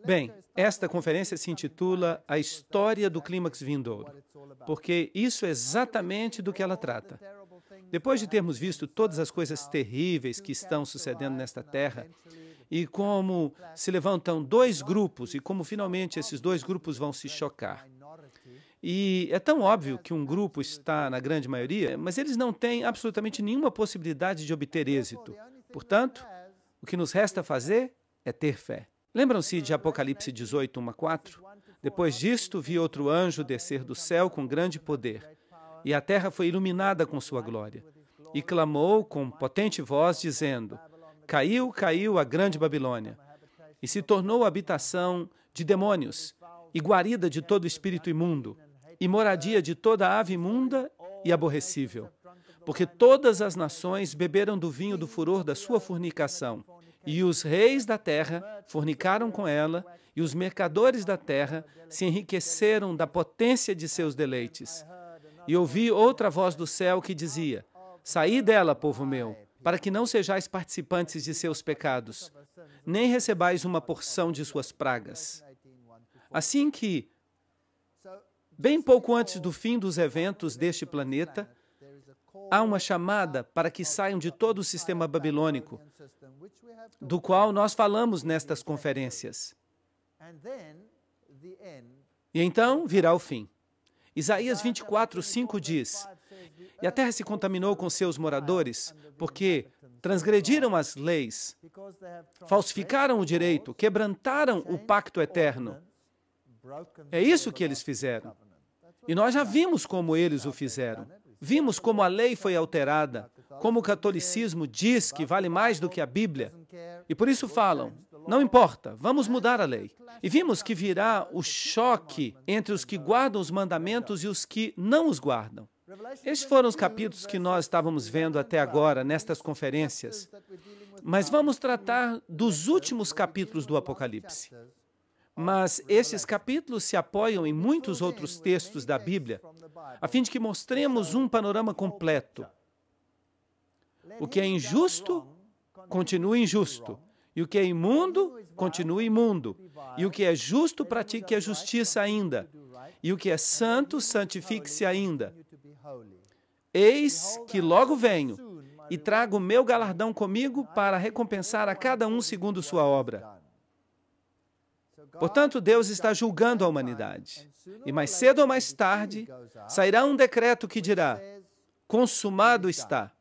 Bem, esta conferência se intitula A História do Clímax Vindouro, porque isso é exatamente do que ela trata. Depois de termos visto todas as coisas terríveis que estão sucedendo nesta terra, e como se levantam dois grupos, e como finalmente esses dois grupos vão se chocar. E é tão óbvio que um grupo está na grande maioria, mas eles não têm absolutamente nenhuma possibilidade de obter êxito. Portanto, o que nos resta fazer é ter fé. Lembram-se de Apocalipse 18, 1 a 4? Depois disto, vi outro anjo descer do céu com grande poder, e a terra foi iluminada com sua glória. E clamou com potente voz, dizendo: Caiu, caiu a grande Babilônia, e se tornou habitação de demônios, e guarida de todo espírito imundo, e moradia de toda ave imunda e aborrecível. Porque todas as nações beberam do vinho do furor da sua fornicação, e os reis da terra fornicaram com ela, e os mercadores da terra se enriqueceram da potência de seus deleites. E ouvi outra voz do céu que dizia: Saí dela, povo meu, para que não sejais participantes de seus pecados, nem recebais uma porção de suas pragas. Assim que, bem pouco antes do fim dos eventos deste planeta, há uma chamada para que saiam de todo o sistema babilônico, do qual nós falamos nestas conferências. E então virá o fim. Isaías 24, 5 diz: E a terra se contaminou com seus moradores, porque transgrediram as leis, falsificaram o direito, quebrantaram o pacto eterno. É isso que eles fizeram. E nós já vimos como eles o fizeram. Vimos como a lei foi alterada, como o catolicismo diz que vale mais do que a Bíblia. E por isso falam: não importa, vamos mudar a lei. E vimos que virá o choque entre os que guardam os mandamentos e os que não os guardam. Estes foram os capítulos que nós estávamos vendo até agora, nestas conferências. Mas vamos tratar dos últimos capítulos do Apocalipse. Mas esses capítulos se apoiam em muitos outros textos da Bíblia, a fim de que mostremos um panorama completo. O que é injusto, continue injusto. E o que é imundo, continue imundo. E o que é justo, pratique a justiça ainda. E o que é santo, santifique-se ainda. Eis que logo venho, e trago o meu galardão comigo para recompensar a cada um segundo sua obra. Portanto, Deus está julgando a humanidade. E mais cedo ou mais tarde, sairá um decreto que dirá: consumado está.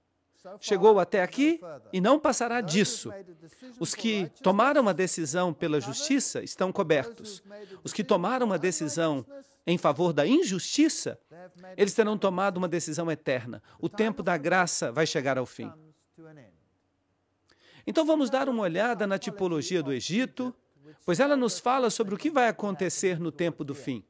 Chegou até aqui e não passará disso. Os que tomaram uma decisão pela justiça estão cobertos. Os que tomaram uma decisão em favor da injustiça, eles terão tomado uma decisão eterna. O tempo da graça vai chegar ao fim. Então vamos dar uma olhada na tipologia do Egito, pois ela nos fala sobre o que vai acontecer no tempo do fim.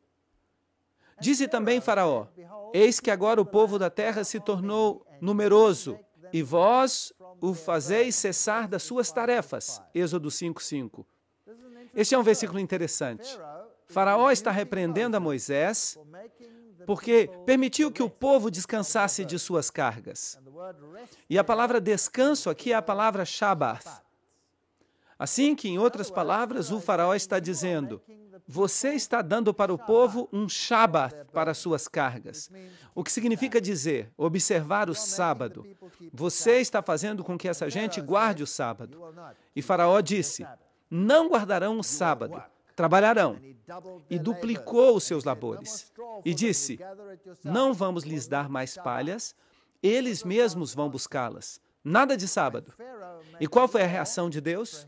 Disse também Faraó: Eis que agora o povo da terra se tornou numeroso, e vós o fazeis cessar das suas tarefas. Êxodo 5:5. Este é um versículo interessante. Faraó está repreendendo a Moisés porque permitiu que o povo descansasse de suas cargas. E a palavra descanso aqui é a palavra Shabbat. Assim que, em outras palavras, o faraó está dizendo: você está dando para o povo um Shabat para suas cargas. O que significa dizer, observar o sábado. Você está fazendo com que essa gente guarde o sábado. E Faraó disse: não guardarão o sábado, trabalharão. E duplicou os seus labores. E disse: não vamos lhes dar mais palhas, eles mesmos vão buscá-las. Nada de sábado. E qual foi a reação de Deus?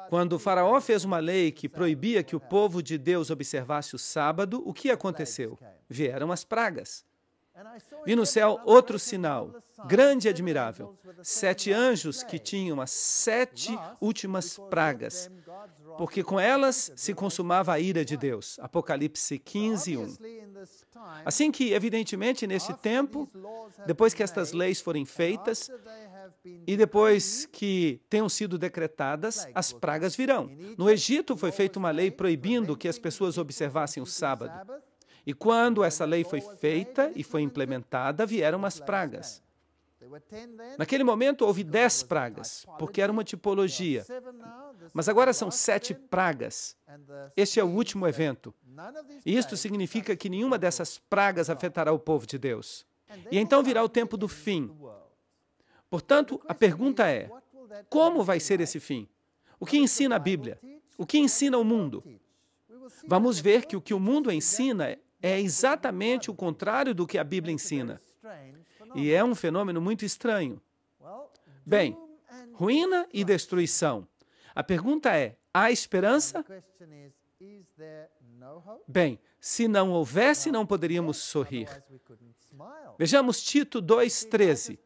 Quando o faraó fez uma lei que proibia que o povo de Deus observasse o sábado, o que aconteceu? Vieram as pragas. Vi no céu outro sinal, grande e admirável. 7 anjos que tinham as 7 últimas pragas, porque com elas se consumava a ira de Deus. Apocalipse 15:1. Assim que, evidentemente, nesse tempo, depois que estas leis forem feitas e depois que tenham sido decretadas, as pragas virão. No Egito foi feita uma lei proibindo que as pessoas observassem o sábado. E quando essa lei foi feita e foi implementada, vieram as pragas. Naquele momento houve 10 pragas, porque era uma tipologia. Mas agora são 7 pragas. Este é o último evento. E isto significa que nenhuma dessas pragas afetará o povo de Deus. E então virá o tempo do fim. Portanto, a pergunta é, como vai ser esse fim? O que ensina a Bíblia? O que ensina o mundo? Vamos ver que o que o mundo ensina é exatamente o contrário do que a Bíblia ensina. E é um fenômeno muito estranho. Bem, ruína e destruição. A pergunta é, há esperança? Bem, se não houvesse, não poderíamos sorrir. Vejamos Tito 2,13.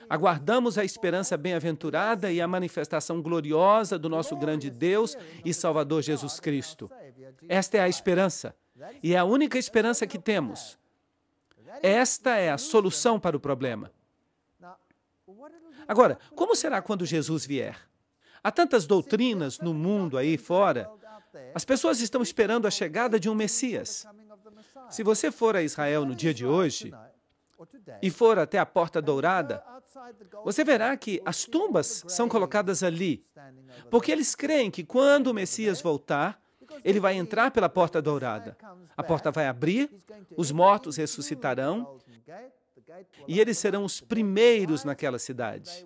Aguardamos a esperança bem-aventurada e a manifestação gloriosa do nosso grande Deus e Salvador Jesus Cristo. Esta é a esperança, e é a única esperança que temos. Esta é a solução para o problema. Agora, como será quando Jesus vier? Há tantas doutrinas no mundo aí fora. As pessoas estão esperando a chegada de um Messias. Se você for a Israel no dia de hoje e for até a Porta Dourada, você verá que as tumbas são colocadas ali, porque eles creem que quando o Messias voltar, ele vai entrar pela Porta Dourada. A porta vai abrir, os mortos ressuscitarão e eles serão os primeiros naquela cidade.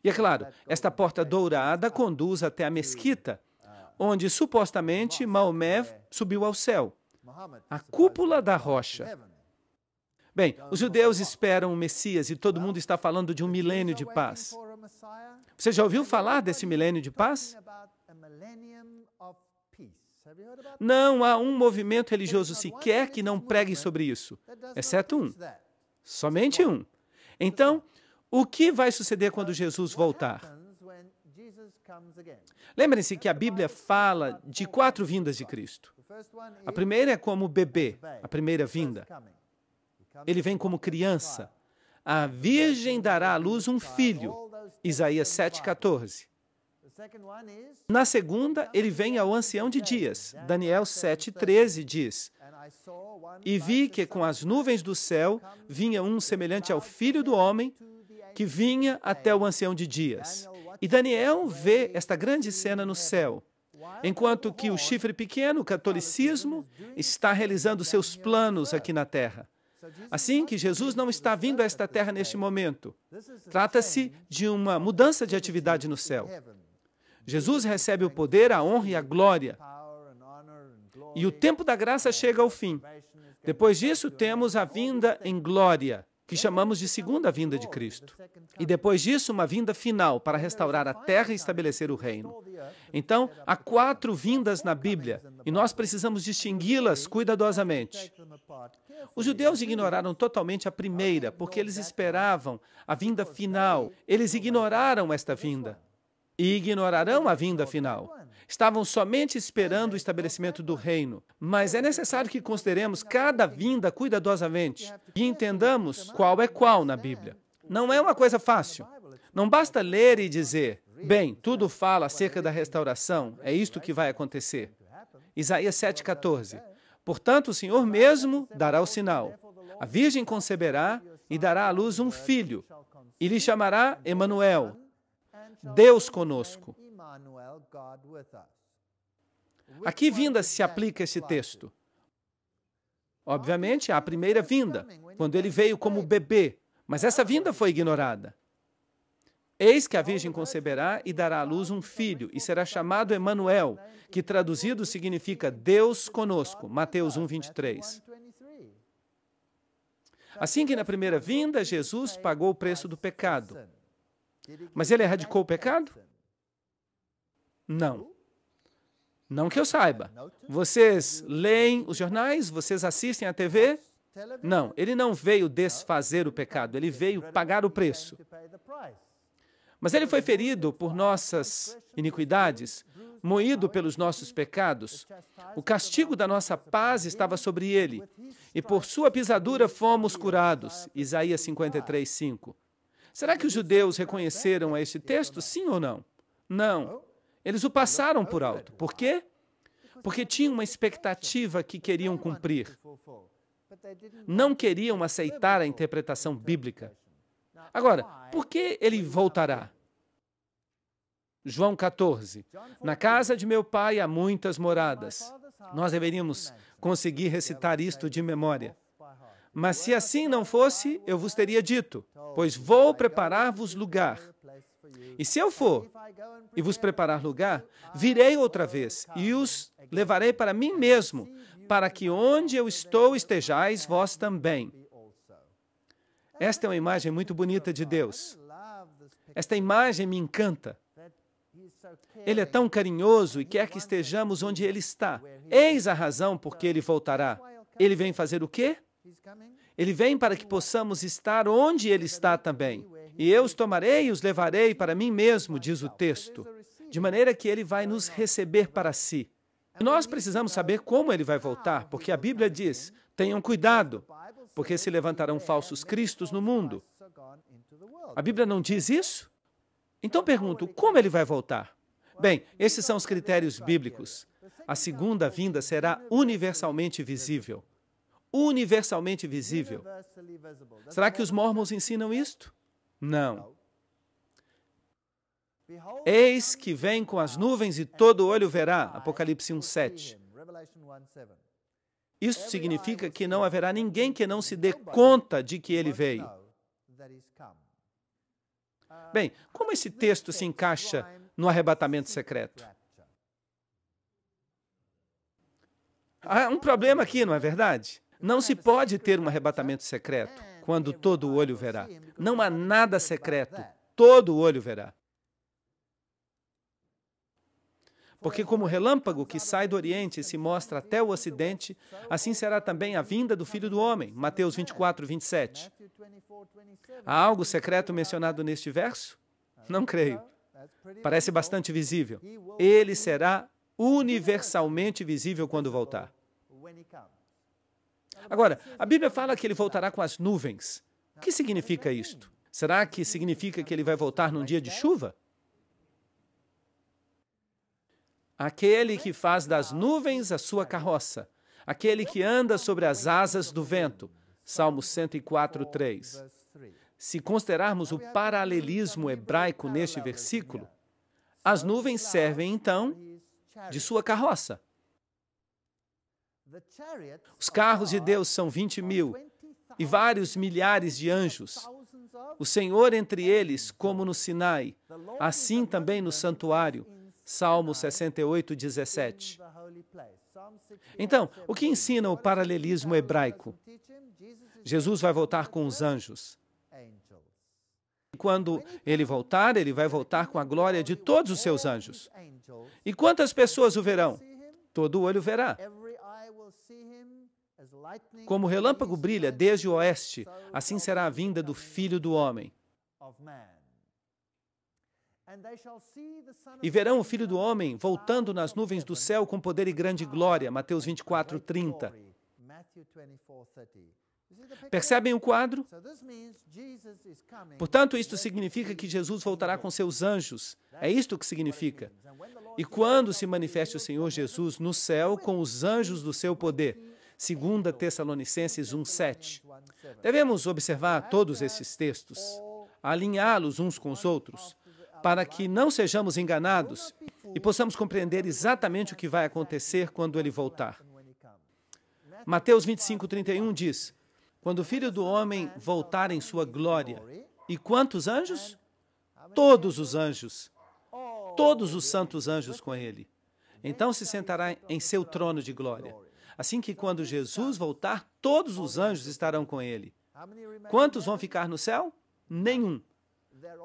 E é claro, esta Porta Dourada conduz até a mesquita, onde supostamente Maomé subiu ao céu. A cúpula da rocha. Bem, os judeus esperam o Messias e todo mundo está falando de um milênio de paz. Você já ouviu falar desse milênio de paz? Não há um movimento religioso sequer que não pregue sobre isso, exceto um. Somente um. Então, o que vai suceder quando Jesus voltar? Lembrem-se que a Bíblia fala de 4 vindas de Cristo. A primeira é como bebê, a primeira vinda. Ele vem como criança. A virgem dará à luz um filho, Isaías 7,14. Na segunda, ele vem ao ancião de dias, Daniel 7,13 diz: E vi que com as nuvens do céu vinha um semelhante ao Filho do Homem, que vinha até o ancião de dias. E Daniel vê esta grande cena no céu, enquanto que o chifre pequeno, o catolicismo, está realizando seus planos aqui na terra. Assim que Jesus não está vindo a esta terra neste momento. Trata-se de uma mudança de atividade no céu. Jesus recebe o poder, a honra e a glória. E o tempo da graça chega ao fim. Depois disso, temos a vinda em glória, que chamamos de segunda vinda de Cristo. E depois disso, uma vinda final para restaurar a terra e estabelecer o reino. Então, há 4 vindas na Bíblia, e nós precisamos distingui-las cuidadosamente. Os judeus ignoraram totalmente a primeira, porque eles esperavam a vinda final. Eles ignoraram esta vinda. E ignorarão a vinda final. Estavam somente esperando o estabelecimento do reino. Mas é necessário que consideremos cada vinda cuidadosamente e entendamos qual é qual na Bíblia. Não é uma coisa fácil. Não basta ler e dizer, bem, tudo fala acerca da restauração, é isto que vai acontecer. Isaías 7,14. Portanto, o Senhor mesmo dará o sinal. A virgem conceberá e dará à luz um filho, e lhe chamará Emanuel, Deus conosco. A que vinda se aplica esse texto? Obviamente, à primeira vinda, quando ele veio como bebê, mas essa vinda foi ignorada. Eis que a virgem conceberá e dará à luz um filho, e será chamado Emanuel, que traduzido significa Deus conosco, Mateus 1,23. Assim que na primeira vinda, Jesus pagou o preço do pecado. Mas ele erradicou o pecado? Não. Não que eu saiba. Vocês leem os jornais? Vocês assistem à TV? Não, ele não veio desfazer o pecado, ele veio pagar o preço. Mas ele foi ferido por nossas iniquidades, moído pelos nossos pecados. O castigo da nossa paz estava sobre ele, e por sua pisadura fomos curados. Isaías 53:5. Será que os judeus reconheceram este texto, sim ou não? Não. Eles o passaram por alto. Por quê? Porque tinham uma expectativa que queriam cumprir. Não queriam aceitar a interpretação bíblica. Agora, por que ele voltará? João 14. Na casa de meu pai há muitas moradas. Nós deveríamos conseguir recitar isto de memória. Mas se assim não fosse, eu vos teria dito, pois vou preparar-vos lugar. E se eu for e vos preparar lugar, virei outra vez e os levarei para mim mesmo, para que onde eu estou estejais vós também. Esta é uma imagem muito bonita de Deus. Esta imagem me encanta. Ele é tão carinhoso e quer que estejamos onde Ele está. Eis a razão por que Ele voltará. Ele vem fazer o quê? Ele vem para que possamos estar onde Ele está também. E eu os tomarei e os levarei para mim mesmo, diz o texto, de maneira que Ele vai nos receber para si. E nós precisamos saber como Ele vai voltar, porque a Bíblia diz, tenham cuidado, porque se levantarão falsos cristos no mundo. A Bíblia não diz isso? Então pergunto, como Ele vai voltar? Bem, esses são os critérios bíblicos. A segunda vinda será universalmente visível. Universalmente visível. Será que os mormons ensinam isto? Não. Eis que vem com as nuvens e todo olho verá. Apocalipse 1:7. Isso significa que não haverá ninguém que não se dê conta de que ele veio. Bem, como esse texto se encaixa no arrebatamento secreto? Há um problema aqui, não é verdade? Não se pode ter um arrebatamento secreto quando todo o olho verá. Não há nada secreto, todo o olho verá. Porque como o relâmpago que sai do Oriente e se mostra até o Ocidente, assim será também a vinda do Filho do Homem. Mateus 24:27. Há algo secreto mencionado neste verso? Não creio. Parece bastante visível. Ele será universalmente visível quando voltar. Agora, a Bíblia fala que ele voltará com as nuvens. O que significa isto? Será que significa que ele vai voltar num dia de chuva? Aquele que faz das nuvens a sua carroça, aquele que anda sobre as asas do vento. Salmo 104:3. Se considerarmos o paralelismo hebraico neste versículo, as nuvens servem, então, de sua carroça. Os carros de Deus são 20.000 e vários milhares de anjos. O Senhor entre eles, como no Sinai, assim também no santuário. Salmo 68:17. Então, o que ensina o paralelismo hebraico? Jesus vai voltar com os anjos. Quando ele voltar, ele vai voltar com a glória de todos os seus anjos. E quantas pessoas o verão? Todo olho verá. Como o relâmpago brilha desde o oeste, assim será a vinda do Filho do Homem. E verão o Filho do Homem voltando nas nuvens do céu com poder e grande glória. Mateus 24:30. Percebem o quadro? Portanto, isto significa que Jesus voltará com seus anjos. É isto que significa. E quando se manifeste o Senhor Jesus no céu com os anjos do seu poder. 2 Tessalonicenses 1:7. Devemos observar todos esses textos, alinhá-los uns com os outros, para que não sejamos enganados e possamos compreender exatamente o que vai acontecer quando ele voltar. Mateus 25:31 diz, quando o Filho do Homem voltar em sua glória. E quantos anjos? Todos os anjos. Todos os santos anjos com ele. Então se sentará em seu trono de glória. Assim que quando Jesus voltar, todos os anjos estarão com ele. Quantos vão ficar no céu? Nenhum.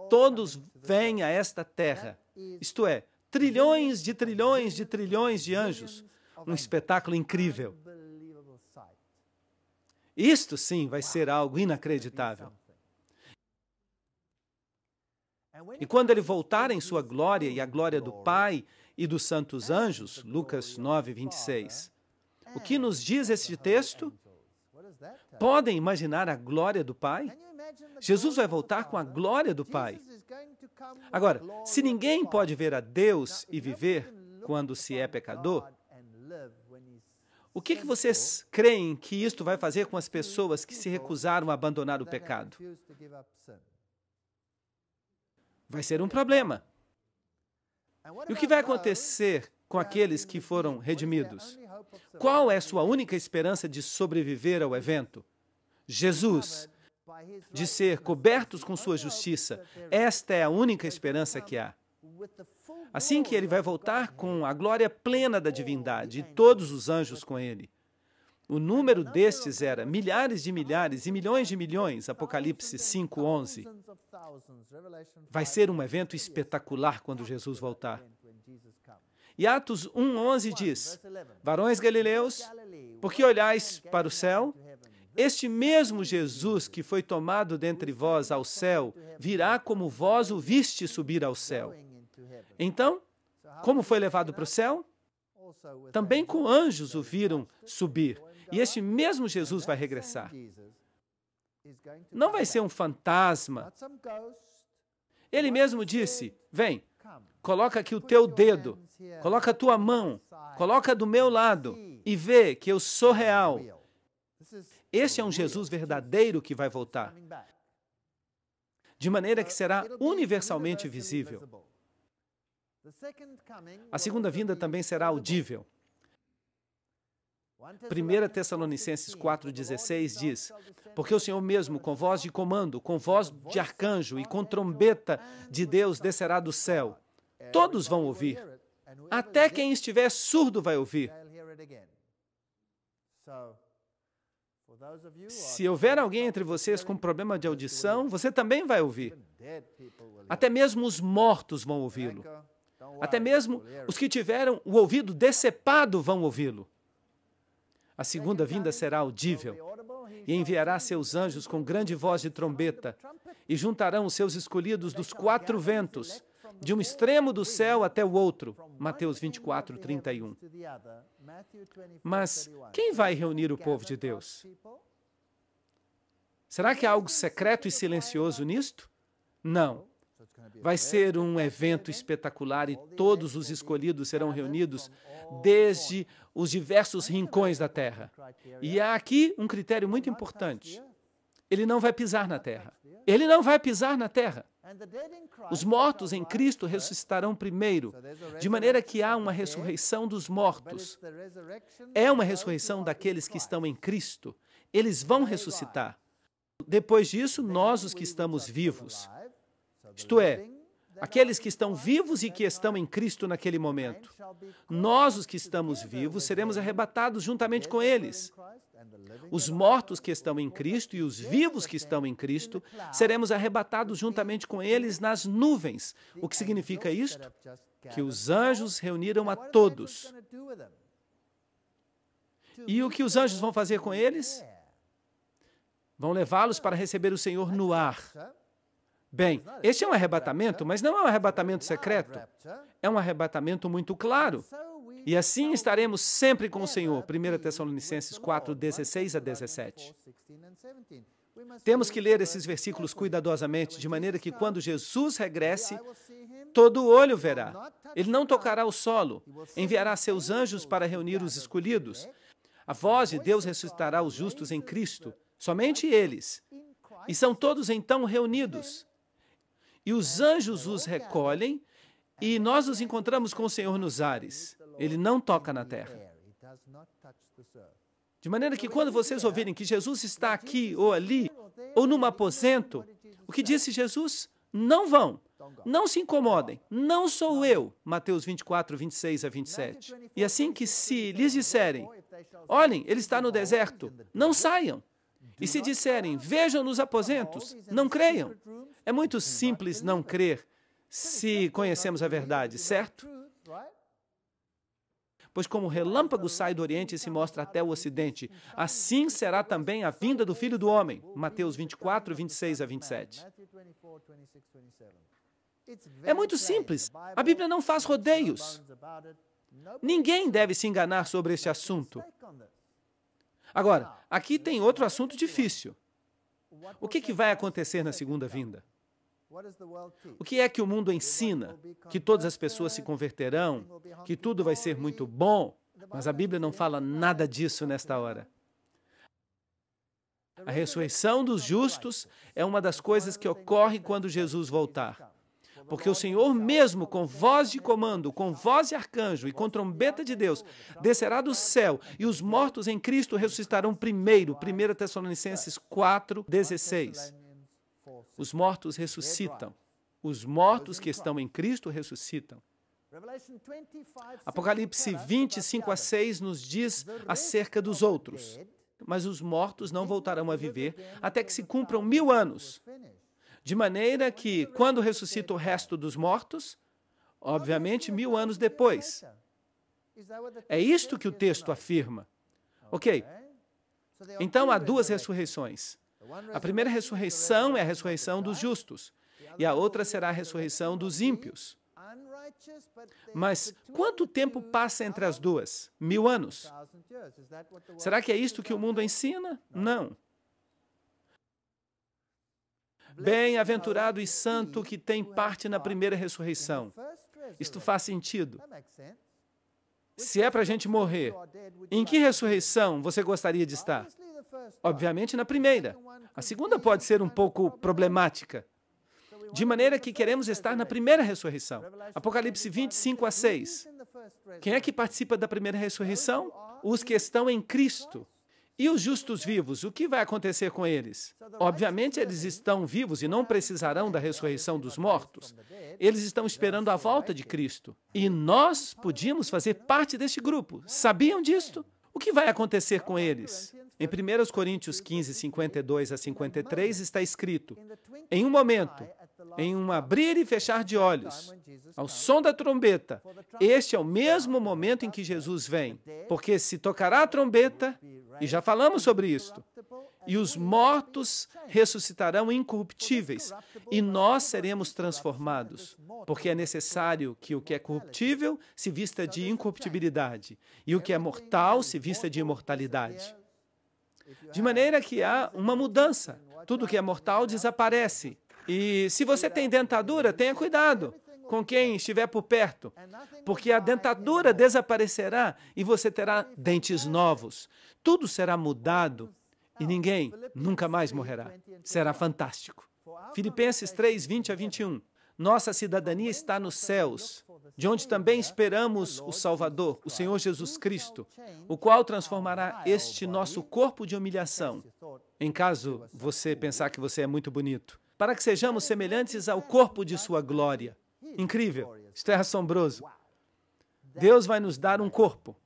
Todos vêm a esta terra. Isto é, trilhões de trilhões de trilhões de anjos. Um espetáculo incrível. Isto sim vai ser algo inacreditável. E quando ele voltar em sua glória e a glória do Pai e dos santos anjos, Lucas 9:26. O que nos diz este texto? Podem imaginar a glória do Pai? Jesus vai voltar com a glória do Pai. Agora, se ninguém pode ver a Deus e viver quando se é pecador, O que vocês creem que isto vai fazer com as pessoas que se recusaram a abandonar o pecado? Vai ser um problema. E o que vai acontecer com aqueles que foram redimidos? Qual é sua única esperança de sobreviver ao evento? Jesus, de ser cobertos com sua justiça. Esta é a única esperança que há. Assim que ele vai voltar com a glória plena da divindade e todos os anjos com ele. O número destes era milhares de milhares e milhões de milhões, Apocalipse 5:11. Vai ser um evento espetacular quando Jesus voltar. E Atos 1:11 diz: Varões galileus, por que olhais para o céu? Este mesmo Jesus que foi tomado dentre vós ao céu, virá como vós o viste subir ao céu. Então, como foi levado para o céu? Também com anjos o viram subir. E este mesmo Jesus vai regressar. Não vai ser um fantasma. Ele mesmo disse: vem, coloca aqui o teu dedo, coloca a tua mão, coloca do meu lado e vê que eu sou real. Este é um Jesus verdadeiro que vai voltar, de maneira que será universalmente visível. A segunda vinda também será audível. 1 Tessalonicenses 4,16 diz: Porque o Senhor mesmo, com voz de comando, com voz de arcanjo e com trombeta de Deus descerá do céu. Todos vão ouvir. Até quem estiver surdo vai ouvir. Se houver alguém entre vocês com problema de audição, você também vai ouvir. Até mesmo os mortos vão ouvi-lo. Até mesmo os que tiveram o ouvido decepado vão ouvi-lo. A segunda vinda será audível, e enviará seus anjos com grande voz de trombeta, e juntarão os seus escolhidos dos quatro ventos, de um extremo do céu até o outro. Mateus 24:31. Mas quem vai reunir o povo de Deus? Será que há algo secreto e silencioso nisto? Não. Vai ser um evento espetacular e todos os escolhidos serão reunidos desde os diversos rincões da terra. E há aqui um critério muito importante. Ele não vai pisar na terra. Ele não vai pisar na terra. Os mortos em Cristo ressuscitarão primeiro, de maneira que há uma ressurreição dos mortos. É uma ressurreição daqueles que estão em Cristo. Eles vão ressuscitar. Depois disso, nós, os que estamos vivos, isto é, aqueles que estão vivos e que estão em Cristo naquele momento, nós, os que estamos vivos, seremos arrebatados juntamente com eles. Os mortos que estão em Cristo e os vivos que estão em Cristo, seremos arrebatados juntamente com eles nas nuvens. O que significa isto? Que os anjos reuniram a todos. E o que os anjos vão fazer com eles? Vão levá-los para receber o Senhor no ar. Bem, este é um arrebatamento, mas não é um arrebatamento secreto. É um arrebatamento muito claro. E assim estaremos sempre com o Senhor. 1 Tessalonicenses 4:16-17. Temos que ler esses versículos cuidadosamente, de maneira que quando Jesus regresse, todo olho verá. Ele não tocará o solo. Enviará seus anjos para reunir os escolhidos. A voz de Deus ressuscitará os justos em Cristo. Somente eles. E são todos então reunidos. E os anjos os recolhem e nós nos encontramos com o Senhor nos ares. Ele não toca na terra. De maneira que quando vocês ouvirem que Jesus está aqui ou ali, ou num aposento, o que disse Jesus? Não vão. Não se incomodem. Não sou eu. Mateus 24:26-27. E assim que se lhes disserem, olhem, ele está no deserto, não saiam. E se disserem, vejam nos aposentos, não creiam. É muito simples não crer se conhecemos a verdade, certo? Pois como o relâmpago sai do Oriente e se mostra até o Ocidente, assim será também a vinda do Filho do Homem. Mateus 24:26-27. É muito simples. A Bíblia não faz rodeios. Ninguém deve se enganar sobre este assunto. Agora, aqui tem outro assunto difícil. O que vai acontecer na segunda vinda? O que é que o mundo ensina? Que todas as pessoas se converterão? Que tudo vai ser muito bom? Mas a Bíblia não fala nada disso nesta hora. A ressurreição dos justos é uma das coisas que ocorre quando Jesus voltar. Porque o Senhor mesmo, com voz de comando, com voz de arcanjo e com trombeta de Deus, descerá do céu e os mortos em Cristo ressuscitarão primeiro. 1 Tessalonicenses 4:16. Os mortos ressuscitam. Os mortos que estão em Cristo ressuscitam. Apocalipse 25:6 nos diz acerca dos outros. Mas os mortos não voltarão a viver até que se cumpram 1000 anos. De maneira que, quando ressuscita o resto dos mortos, obviamente 1000 anos depois. É isto que o texto afirma. Ok. Então há duas ressurreições. A primeira ressurreição é a ressurreição dos justos. E a outra será a ressurreição dos ímpios. Mas quanto tempo passa entre as duas? 1000 anos. Será que é isto que o mundo ensina? Não. Bem-aventurado e santo que tem parte na primeira ressurreição. Isto faz sentido. Se é para a gente morrer, em que ressurreição você gostaria de estar? Obviamente na primeira. A segunda pode ser um pouco problemática. De maneira que queremos estar na primeira ressurreição. Apocalipse 25:6. Quem é que participa da primeira ressurreição? Os que estão em Cristo. E os justos vivos, o que vai acontecer com eles? Obviamente eles estão vivos e não precisarão da ressurreição dos mortos. Eles estão esperando a volta de Cristo. E nós podíamos fazer parte deste grupo. Sabiam disto? O que vai acontecer com eles? Em 1 Coríntios 15:52-53 está escrito: em um momento, em um abrir e fechar de olhos, ao som da trombeta, este é o mesmo momento em que Jesus vem, porque se tocará a trombeta, e já falamos sobre isto, e os mortos ressuscitarão incorruptíveis, e nós seremos transformados, porque é necessário que o que é corruptível se vista de incorruptibilidade, e o que é mortal se vista de imortalidade. De maneira que há uma mudança. Tudo que é mortal desaparece. E se você tem dentadura, tenha cuidado com quem estiver por perto, porque a dentadura desaparecerá e você terá dentes novos. Tudo será mudado e ninguém nunca mais morrerá. Será fantástico. Filipenses 3:20-21. Nossa cidadania está nos céus, de onde também esperamos o Salvador, o Senhor Jesus Cristo, o qual transformará este nosso corpo de humilhação, em caso você pensar que você é muito bonito, para que sejamos semelhantes ao corpo de sua glória. Incrível, isto é assombroso. Deus vai nos dar um corpo.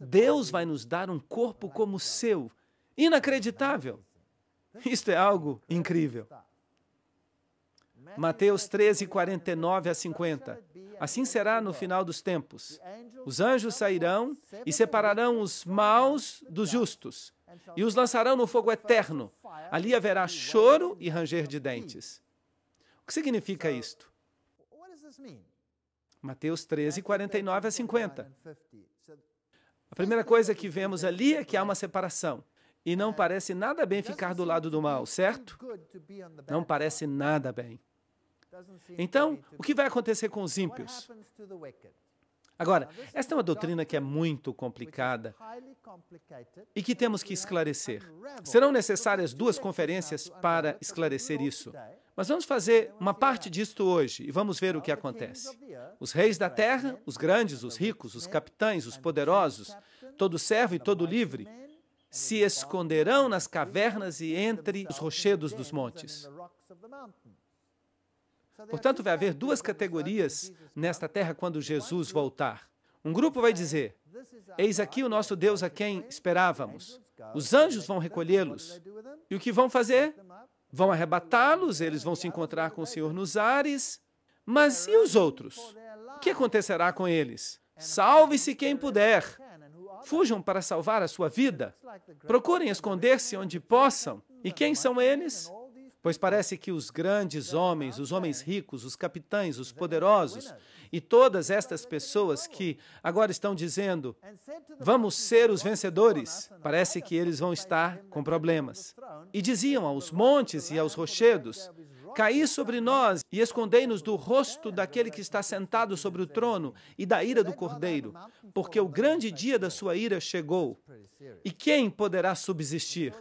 Deus vai nos dar um corpo como o seu. Inacreditável. Isto é algo incrível. Mateus 13:49-50. Assim será no final dos tempos. Os anjos sairão e separarão os maus dos justos e os lançarão no fogo eterno. Ali haverá choro e ranger de dentes. O que significa isto? Mateus 13:49-50. A primeira coisa que vemos ali é que há uma separação. E não parece nada bem ficar do lado do mal, certo? Não parece nada bem. Então, o que vai acontecer com os ímpios? Agora, esta é uma doutrina que é muito complicada e que temos que esclarecer. Serão necessárias 2 conferências para esclarecer isso. Mas vamos fazer uma parte disto hoje e vamos ver o que acontece. Os reis da terra, os grandes, os ricos, os capitães, os poderosos, todo servo e todo livre, se esconderão nas cavernas e entre os rochedos dos montes. Portanto, vai haver 2 categorias nesta terra quando Jesus voltar. Um grupo vai dizer: eis aqui o nosso Deus a quem esperávamos. Os anjos vão recolhê-los. E o que vão fazer? Vão arrebatá-los, eles vão se encontrar com o Senhor nos ares. Mas e os outros? O que acontecerá com eles? Salve-se quem puder. Fujam para salvar a sua vida. Procurem esconder-se onde possam. E quem são eles? Pois parece que os grandes homens, os homens ricos, os capitães, os poderosos e todas estas pessoas que agora estão dizendo: vamos ser os vencedores, parece que eles vão estar com problemas. E diziam aos montes e aos rochedos: caí sobre nós e escondei-nos do rosto daquele que está sentado sobre o trono e da ira do Cordeiro, porque o grande dia da sua ira chegou. E quem poderá subsistir?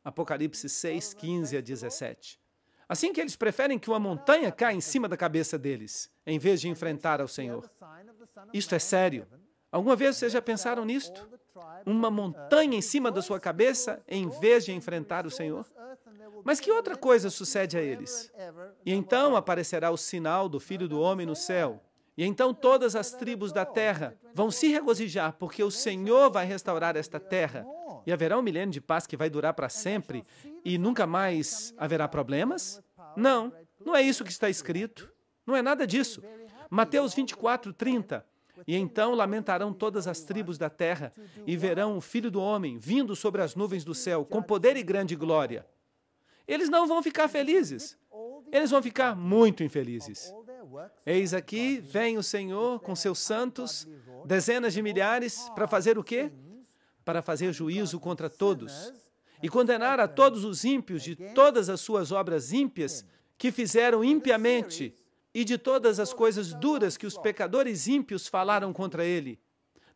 Apocalipse 6, 15 a 17. Assim que eles preferem que uma montanha caia em cima da cabeça deles, em vez de enfrentar ao Senhor. Isto é sério. Alguma vez vocês já pensaram nisto? Uma montanha em cima da sua cabeça, em vez de enfrentar o Senhor? Mas que outra coisa sucede a eles? E então aparecerá o sinal do Filho do Homem no céu. E então todas as tribos da terra vão se regozijar, porque o Senhor vai restaurar esta terra. E haverá um milênio de paz que vai durar para sempre e nunca mais haverá problemas? Não, não é isso que está escrito. Não é nada disso. Mateus 24, 30. E então lamentarão todas as tribos da terra e verão o Filho do Homem vindo sobre as nuvens do céu com poder e grande glória. Eles não vão ficar felizes. Eles vão ficar muito infelizes. Eis aqui vem o Senhor com seus santos, dezenas de milhares, para fazer o quê? Para fazer juízo contra todos e condenar a todos os ímpios de todas as suas obras ímpias que fizeram impiamente e de todas as coisas duras que os pecadores ímpios falaram contra ele.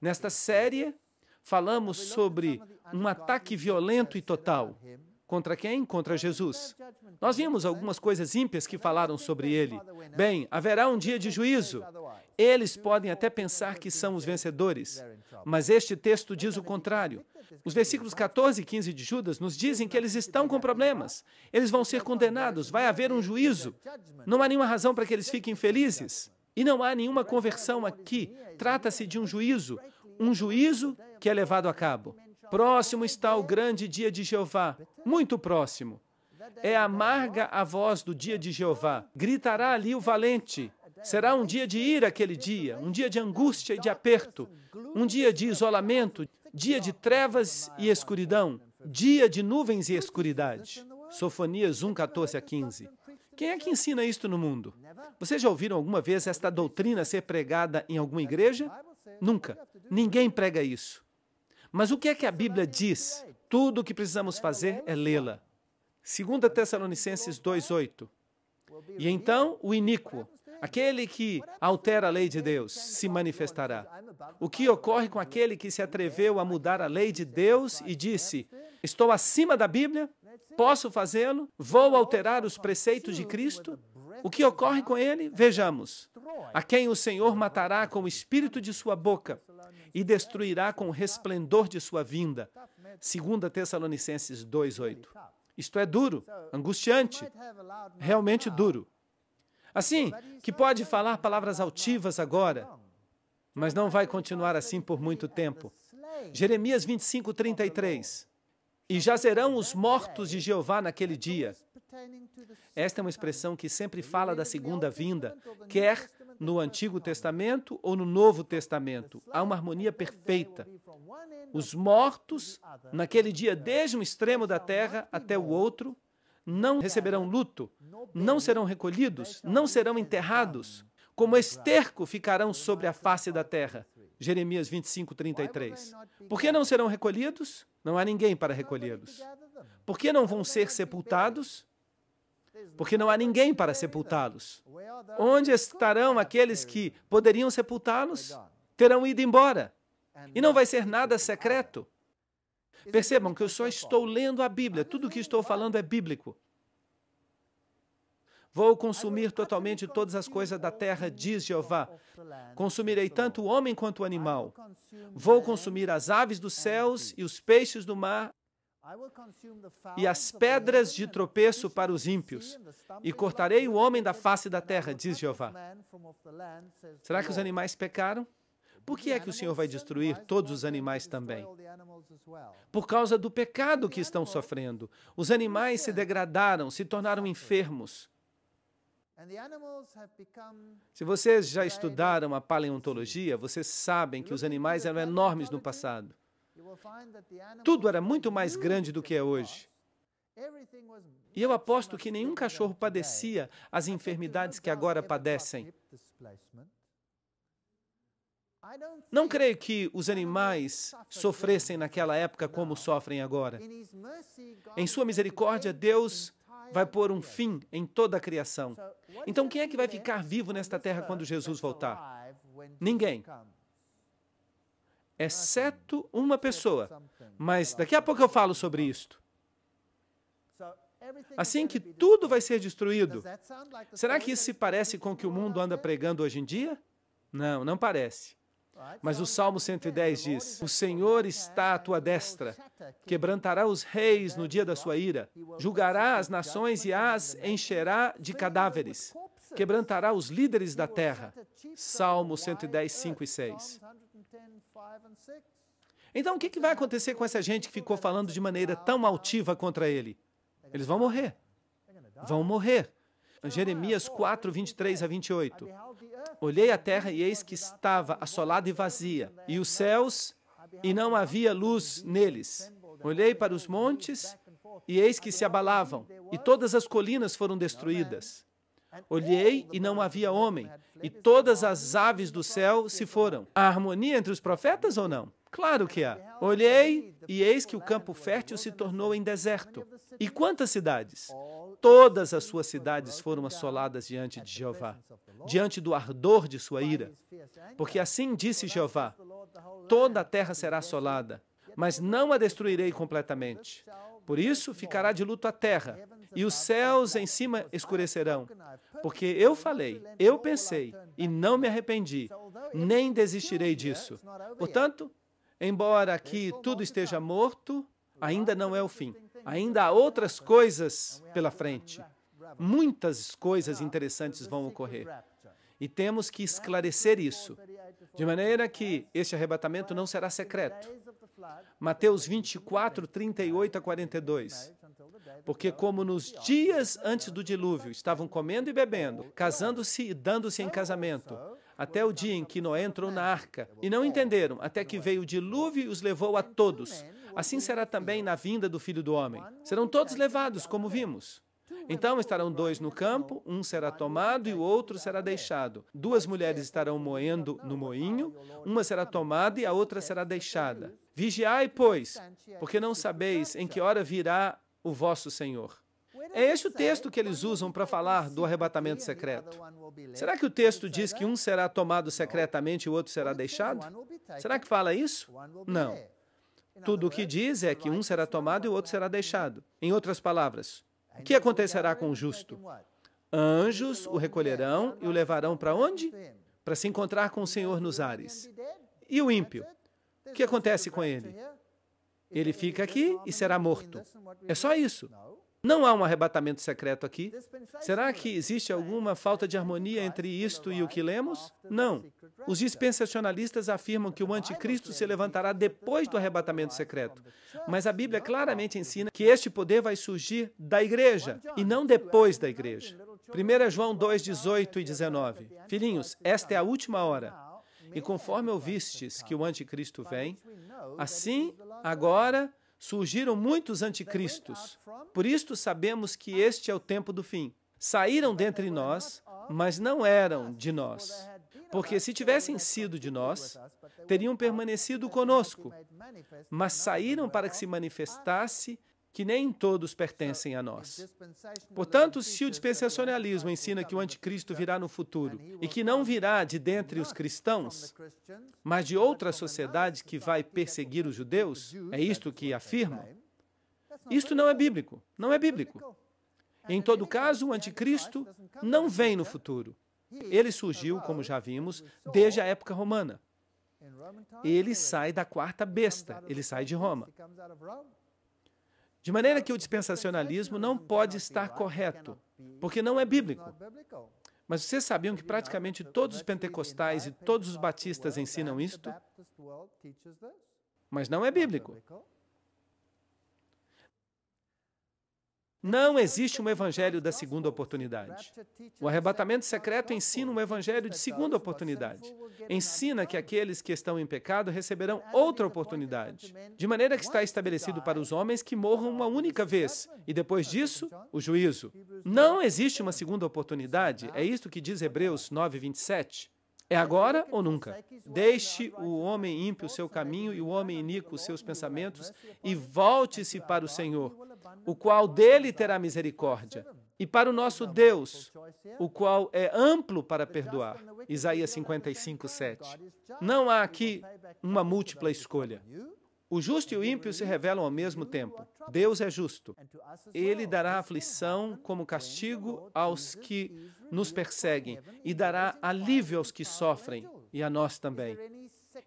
Nesta série, falamos sobre um ataque violento e total. Contra quem? Contra Jesus. Nós vimos algumas coisas ímpias que falaram sobre ele. Bem, haverá um dia de juízo. Eles podem até pensar que são os vencedores, mas este texto diz o contrário. Os versículos 14 e 15 de Judas nos dizem que eles estão com problemas. Eles vão ser condenados, vai haver um juízo. Não há nenhuma razão para que eles fiquem felizes. E não há nenhuma conversão aqui. Trata-se de um juízo que é levado a cabo. Próximo está o grande dia de Jeová, muito próximo. É amarga a voz do dia de Jeová. Gritará ali o valente. Será um dia de ira aquele dia, um dia de angústia e de aperto, um dia de isolamento, dia de trevas e escuridão, dia de nuvens e escuridade. Sofonias 1, 14 a 15. Quem é que ensina isto no mundo? Vocês já ouviram alguma vez esta doutrina ser pregada em alguma igreja? Nunca. Ninguém prega isso. Mas o que é que a Bíblia diz? Tudo o que precisamos fazer é lê-la. 2 Tessalonicenses 2:8. E então o iníquo, aquele que altera a lei de Deus, se manifestará. O que ocorre com aquele que se atreveu a mudar a lei de Deus e disse: estou acima da Bíblia, posso fazê-lo, vou alterar os preceitos de Cristo? O que ocorre com ele? Vejamos. A quem o Senhor matará com o espírito de sua boca e destruirá com o resplendor de sua vinda. 2 Tessalonicenses 2:8. Isto é duro, angustiante, realmente duro. Assim, que pode falar palavras altivas agora, mas não vai continuar assim por muito tempo. Jeremias 25:33. E jazerão os mortos de Jeová naquele dia. Esta é uma expressão que sempre fala da segunda vinda, quer no Antigo Testamento ou no Novo Testamento. Há uma harmonia perfeita. Os mortos, naquele dia, desde um extremo da terra até o outro, não receberão luto, não serão recolhidos, não serão enterrados, como esterco ficarão sobre a face da terra. Jeremias 25:33. Por que não serão recolhidos? Não há ninguém para recolhê-los. Por que não vão ser sepultados? Porque não há ninguém para sepultá-los. Onde estarão aqueles que poderiam sepultá-los? Terão ido embora. E não vai ser nada secreto. Percebam que eu só estou lendo a Bíblia. Tudo o que estou falando é bíblico. Vou consumir totalmente todas as coisas da terra, diz Jeová. Consumirei tanto o homem quanto o animal. Vou consumir as aves dos céus e os peixes do mar e as pedras de tropeço para os ímpios. E cortarei o homem da face da terra, diz Jeová. Será que os animais pecaram? Por que é que o Senhor vai destruir todos os animais também? Por causa do pecado que estão sofrendo. Os animais se degradaram, se tornaram enfermos. Se vocês já estudaram a paleontologia, vocês sabem que os animais eram enormes no passado. Tudo era muito mais grande do que é hoje. E eu aposto que nenhum cachorro padecia as enfermidades que agora padecem. Não creio que os animais sofressem naquela época como sofrem agora. Em sua misericórdia, Deus vai pôr um fim em toda a criação. Então, quem é que vai ficar vivo nesta terra quando Jesus voltar? Ninguém. Exceto uma pessoa. Mas daqui a pouco eu falo sobre isto. Assim que tudo vai ser destruído. Será que isso se parece com o que o mundo anda pregando hoje em dia? Não, não parece. Mas o Salmo 110 diz: o Senhor está à tua destra, quebrantará os reis no dia da sua ira, julgará as nações e as encherá de cadáveres, quebrantará os líderes da terra. Salmo 110, 5 e 6. Então, o que vai acontecer com essa gente que ficou falando de maneira tão altiva contra ele? Eles vão morrer. Vão morrer. Jeremias 4, 23 a 28. Olhei a terra e eis que estava assolada e vazia, e os céus, e não havia luz neles. Olhei para os montes, e eis que se abalavam, e todas as colinas foram destruídas. Olhei e não havia homem, e todas as aves do céu se foram. Há harmonia entre os profetas ou não? Claro que há. Olhei e eis que o campo fértil se tornou em deserto. E quantas cidades? Todas as suas cidades foram assoladas diante de Jeová, diante do ardor de sua ira. Porque assim disse Jeová: toda a terra será assolada, mas não a destruirei completamente. Por isso ficará de luto a terra, e os céus em cima escurecerão. Porque eu falei, eu pensei, e não me arrependi, nem desistirei disso. Portanto, embora aqui tudo esteja morto, ainda não é o fim. Ainda há outras coisas pela frente. Muitas coisas interessantes vão ocorrer. E temos que esclarecer isso, de maneira que este arrebatamento não será secreto. Mateus 24, 38 a 42. Porque como nos dias antes do dilúvio estavam comendo e bebendo, casando-se e dando-se em casamento, até o dia em que Noé entrou na arca, e não entenderam, até que veio o dilúvio e os levou a todos. Assim será também na vinda do Filho do Homem. Serão todos levados, como vimos. Então estarão dois no campo, um será tomado e o outro será deixado. Duas mulheres estarão moendo no moinho, uma será tomada e a outra será deixada. Vigiai, pois, porque não sabeis em que hora virá o vosso Senhor. É este o texto que eles usam para falar do arrebatamento secreto. Será que o texto diz que um será tomado secretamente e o outro será deixado? Será que fala isso? Não. Tudo o que diz é que um será tomado e o outro será deixado. Em outras palavras, o que acontecerá com o justo? Anjos o recolherão e o levarão para onde? Para se encontrar com o Senhor nos ares. E o ímpio? O que acontece com ele? Ele fica aqui e será morto. É só isso. Não há um arrebatamento secreto aqui. Será que existe alguma falta de harmonia entre isto e o que lemos? Não. Os dispensacionalistas afirmam que o anticristo se levantará depois do arrebatamento secreto. Mas a Bíblia claramente ensina que este poder vai surgir da igreja e não depois da igreja. 1 João 2, 18 e 19. Filhinhos, esta é a última hora. E conforme ouvistes que o anticristo vem, assim, agora, surgiram muitos anticristos. Por isto sabemos que este é o tempo do fim. Saíram dentre nós, mas não eram de nós. Porque se tivessem sido de nós, teriam permanecido conosco. Mas saíram para que se manifestasse que nem todos pertencem a nós. Portanto, se o dispensacionalismo ensina que o anticristo virá no futuro e que não virá de dentre os cristãos, mas de outra sociedade que vai perseguir os judeus, é isto que afirmam, isto não é bíblico, não é bíblico. Em todo caso, o anticristo não vem no futuro. Ele surgiu, como já vimos, desde a época romana. Ele sai da quarta besta, ele sai de Roma. De maneira que o dispensacionalismo não pode estar correto, porque não é bíblico. Mas vocês sabiam que praticamente todos os pentecostais e todos os batistas ensinam isto? Mas não é bíblico. Não existe um evangelho da segunda oportunidade. O arrebatamento secreto ensina um evangelho de segunda oportunidade. Ensina que aqueles que estão em pecado receberão outra oportunidade, de maneira que está estabelecido para os homens que morram uma única vez, e depois disso, o juízo. Não existe uma segunda oportunidade, é isto que diz Hebreus 9, 27. É agora ou nunca? Deixe o homem ímpio o seu caminho e o homem iníquo os seus pensamentos e volte-se para o Senhor, o qual dele terá misericórdia, e para o nosso Deus, o qual é amplo para perdoar. Isaías 55, 7. Não há aqui uma múltipla escolha. O justo e o ímpio se revelam ao mesmo tempo. Deus é justo. Ele dará aflição como castigo aos que nos perseguem e dará alívio aos que sofrem, e a nós também.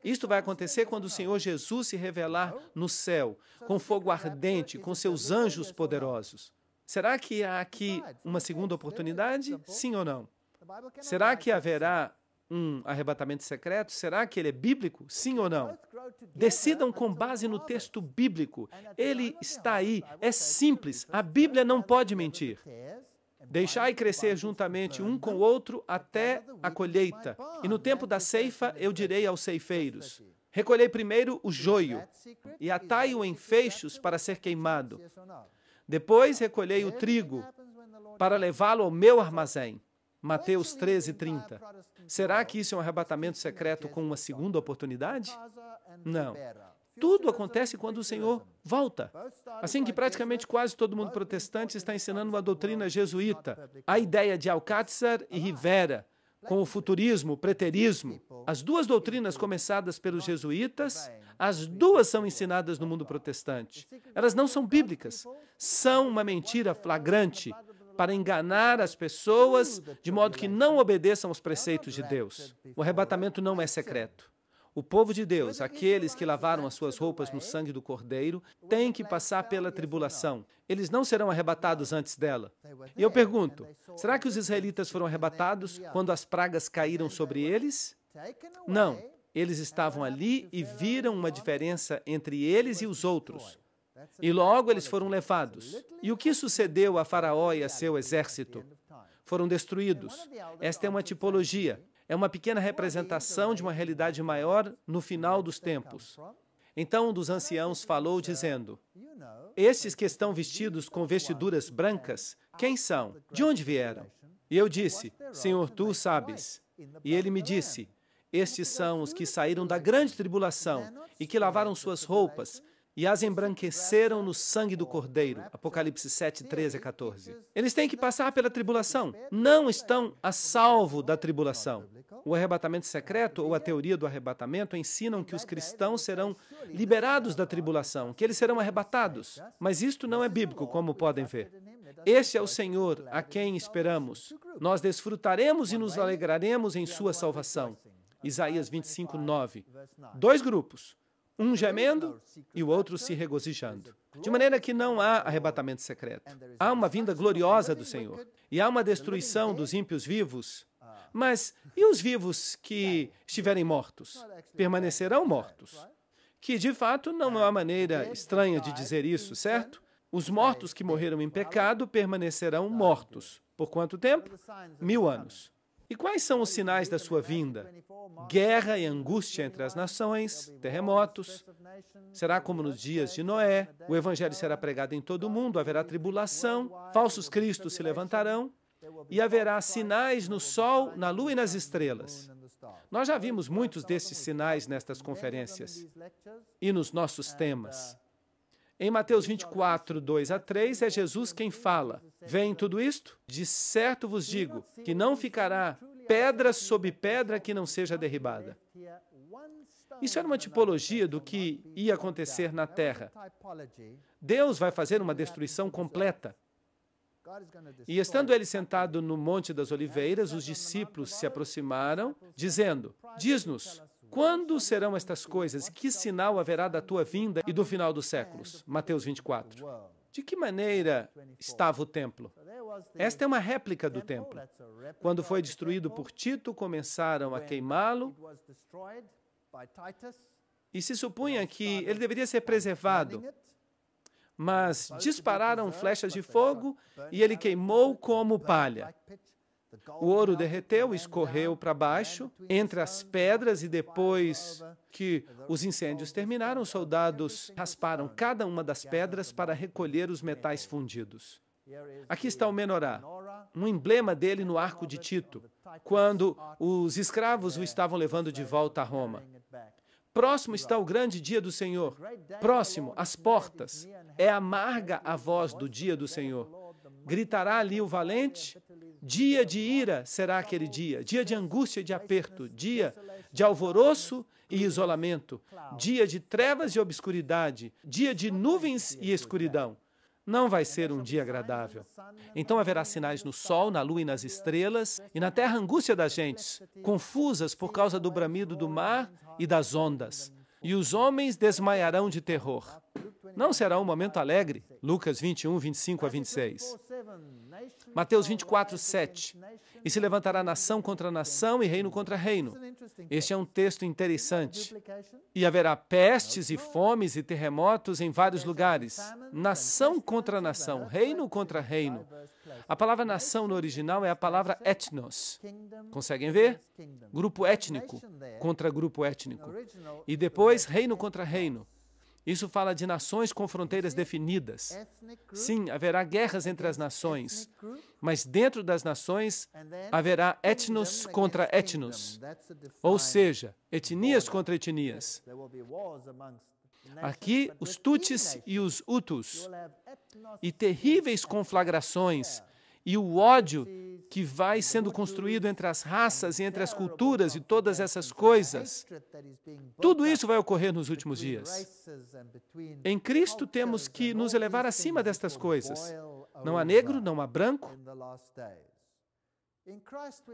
Isto vai acontecer quando o Senhor Jesus se revelar no céu, com fogo ardente, com seus anjos poderosos. Será que há aqui uma segunda oportunidade? Sim ou não? Será que haverá um arrebatamento secreto? Será que ele é bíblico? Sim ou não? Decidam com base no texto bíblico. Ele está aí. É simples. A Bíblia não pode mentir. Deixai crescer juntamente um com o outro até a colheita. E no tempo da ceifa eu direi aos ceifeiros: recolhei primeiro o joio e atai-o em feixes para ser queimado. Depois recolhei o trigo para levá-lo ao meu armazém. Mateus 13, 30. Será que isso é um arrebatamento secreto com uma segunda oportunidade? Não. Tudo acontece quando o Senhor volta. Assim que praticamente quase todo mundo protestante está ensinando uma doutrina jesuíta, a ideia de Alcácer e Rivera, com o futurismo, o preterismo. As duas doutrinas começadas pelos jesuítas, as duas são ensinadas no mundo protestante. Elas não são bíblicas, são uma mentira flagrante para enganar as pessoas de modo que não obedeçam aos preceitos de Deus. O arrebatamento não é secreto. O povo de Deus, aqueles que lavaram as suas roupas no sangue do Cordeiro, têm que passar pela tribulação. Eles não serão arrebatados antes dela. E eu pergunto, será que os israelitas foram arrebatados quando as pragas caíram sobre eles? Não. Eles estavam ali e viram uma diferença entre eles e os outros. E logo eles foram levados. E o que sucedeu a Faraó e a seu exército? Foram destruídos. Esta é uma tipologia. É uma pequena representação de uma realidade maior no final dos tempos. Então um dos anciãos falou, dizendo: estes que estão vestidos com vestiduras brancas, quem são? De onde vieram? E eu disse: Senhor, tu sabes. E ele me disse: estes são os que saíram da grande tribulação e que lavaram suas roupas e as embranqueceram no sangue do Cordeiro. Apocalipse 7, 13 a 14. Eles têm que passar pela tribulação. Não estão a salvo da tribulação. O arrebatamento secreto ou a teoria do arrebatamento ensinam que os cristãos serão liberados da tribulação, que eles serão arrebatados. Mas isto não é bíblico, como podem ver. Este é o Senhor a quem esperamos. Nós desfrutaremos e nos alegraremos em sua salvação. Isaías 25, 9. Dois grupos. Um gemendo e o outro se regozijando. De maneira que não há arrebatamento secreto. Há uma vinda gloriosa do Senhor. E há uma destruição dos ímpios vivos. Mas e os vivos que estiverem mortos? Permanecerão mortos. Que, de fato, não é uma maneira estranha de dizer isso, certo? Os mortos que morreram em pecado permanecerão mortos. Por quanto tempo? 1000 anos. E quais são os sinais da sua vinda? Guerra e angústia entre as nações, terremotos. Será como nos dias de Noé. O evangelho será pregado em todo o mundo, haverá tribulação, falsos cristos se levantarão e haverá sinais no sol, na lua e nas estrelas. Nós já vimos muitos desses sinais nestas conferências e nos nossos temas. Em Mateus 24, 2 a 3, é Jesus quem fala. Vêem tudo isto? De certo vos digo que não ficará pedra sobre pedra que não seja derribada. Isso era uma tipologia do que ia acontecer na terra. Deus vai fazer uma destruição completa. E estando ele sentado no Monte das Oliveiras, os discípulos se aproximaram, dizendo: diz-nos, quando serão estas coisas? Que sinal haverá da tua vinda e do final dos séculos? Mateus 24. De que maneira estava o templo? Esta é uma réplica do templo. Quando foi destruído por Tito, começaram a queimá-lo e se supunha que ele deveria ser preservado. Mas dispararam flechas de fogo e ele queimou como palha. O ouro derreteu, escorreu para baixo, entre as pedras, e depois que os incêndios terminaram, os soldados rasparam cada uma das pedras para recolher os metais fundidos. Aqui está o menorá, um emblema dele no arco de Tito, quando os escravos o estavam levando de volta a Roma. Próximo está o grande dia do Senhor. Próximo, às portas. É amarga a voz do dia do Senhor. Gritará ali o valente. Dia de ira será aquele dia. Dia de angústia e de aperto. Dia de alvoroço e isolamento. Dia de trevas e obscuridade. Dia de nuvens e escuridão. Não vai ser um dia agradável. Então haverá sinais no sol, na lua e nas estrelas, e na terra angústia das gentes, confusas por causa do bramido do mar e das ondas. E os homens desmaiarão de terror. Não será um momento alegre. Lucas 21, 25 a 26. Mateus 24, 7. E se levantará nação contra nação e reino contra reino. Este é um texto interessante. E haverá pestes e fomes e terremotos em vários lugares. Nação contra nação, reino contra reino. A palavra nação no original é a palavra etnos. Conseguem ver? Grupo étnico contra grupo étnico. E depois reino contra reino. Isso fala de nações com fronteiras definidas. Sim, haverá guerras entre as nações, mas dentro das nações haverá etnos contra etnos, ou seja, etnias contra etnias. Aqui, os Tutis e os Hutus, e terríveis conflagrações, e o ódio que vai sendo construído entre as raças e entre as culturas e todas essas coisas. Tudo isso vai ocorrer nos últimos dias. Em Cristo temos que nos elevar acima destas coisas. Não há negro, não há branco,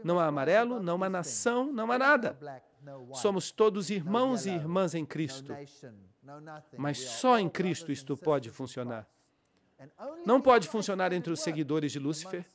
não há amarelo, não há nação, não há nada. Somos todos irmãos e irmãs em Cristo. Mas só em Cristo isto pode funcionar. Não pode funcionar entre os seguidores de Lúcifer.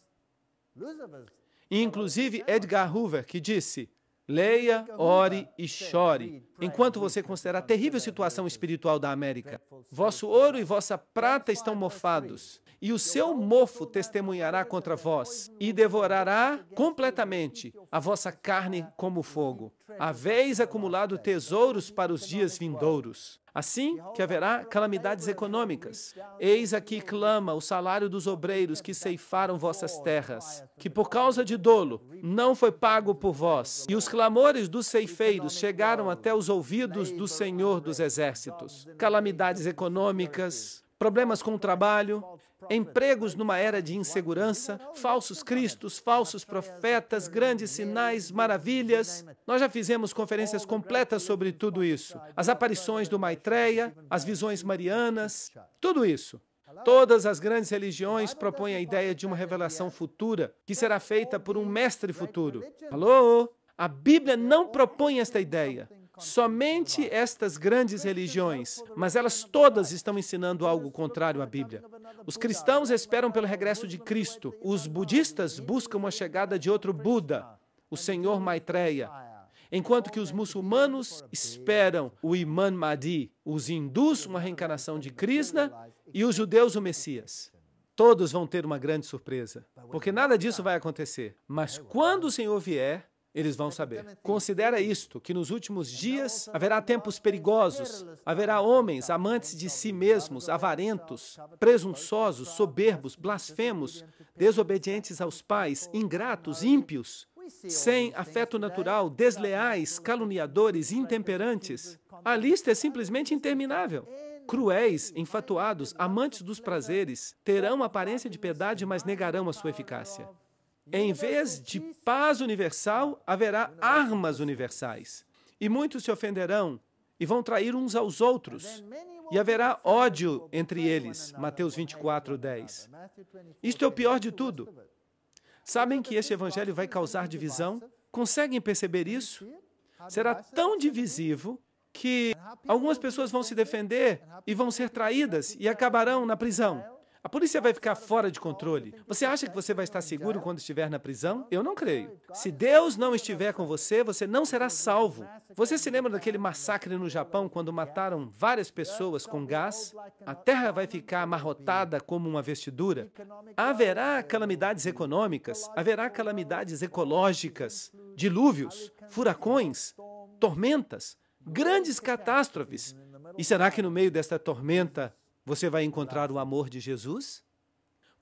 E, inclusive, Edgar Hoover, que disse, leia, ore e chore, enquanto você considerar a terrível situação espiritual da América. Vosso ouro e vossa prata estão mofados, e o seu mofo testemunhará contra vós, e devorará completamente a vossa carne como fogo. Haveis acumulado tesouros para os dias vindouros. Assim que haverá calamidades econômicas. Eis aqui clama o salário dos obreiros que ceifaram vossas terras, que por causa de dolo não foi pago por vós. E os clamores dos ceifeiros chegaram até os ouvidos do Senhor dos Exércitos. Calamidades econômicas, problemas com o trabalho, empregos numa era de insegurança, falsos cristos, falsos profetas, grandes sinais, maravilhas. Nós já fizemos conferências completas sobre tudo isso. As aparições do Maitreya, as visões marianas, tudo isso. Todas as grandes religiões propõem a ideia de uma revelação futura que será feita por um mestre futuro. Alô? A Bíblia não propõe esta ideia. Somente estas grandes religiões, mas elas todas estão ensinando algo contrário à Bíblia. Os cristãos esperam pelo regresso de Cristo. Os budistas buscam a chegada de outro Buda, o Senhor Maitreya. Enquanto que os muçulmanos esperam o Imam Mahdi, os hindus uma reencarnação de Krishna e os judeus o Messias. Todos vão ter uma grande surpresa, porque nada disso vai acontecer. Mas quando o Senhor vier, eles vão saber. Considera isto, que nos últimos dias haverá tempos perigosos, haverá homens amantes de si mesmos, avarentos, presunçosos, soberbos, blasfemos, desobedientes aos pais, ingratos, ímpios, sem afeto natural, desleais, caluniadores, intemperantes. A lista é simplesmente interminável. Cruéis, enfatuados, amantes dos prazeres, terão aparência de piedade, mas negarão a sua eficácia. Em vez de paz universal, haverá armas universais. E muitos se ofenderão e vão trair uns aos outros. E haverá ódio entre eles. Mateus 24, 10. Isto é o pior de tudo. Sabem que este evangelho vai causar divisão? Conseguem perceber isso? Será tão divisivo que algumas pessoas vão se defender e vão ser traídas e acabarão na prisão. A polícia vai ficar fora de controle. Você acha que você vai estar seguro quando estiver na prisão? Eu não creio. Se Deus não estiver com você, você não será salvo. Você se lembra daquele massacre no Japão, quando mataram várias pessoas com gás? A terra vai ficar amarrotada como uma vestidura. Haverá calamidades econômicas, haverá calamidades ecológicas, dilúvios, furacões, tormentas, grandes catástrofes. E será que no meio desta tormenta você vai encontrar o amor de Jesus?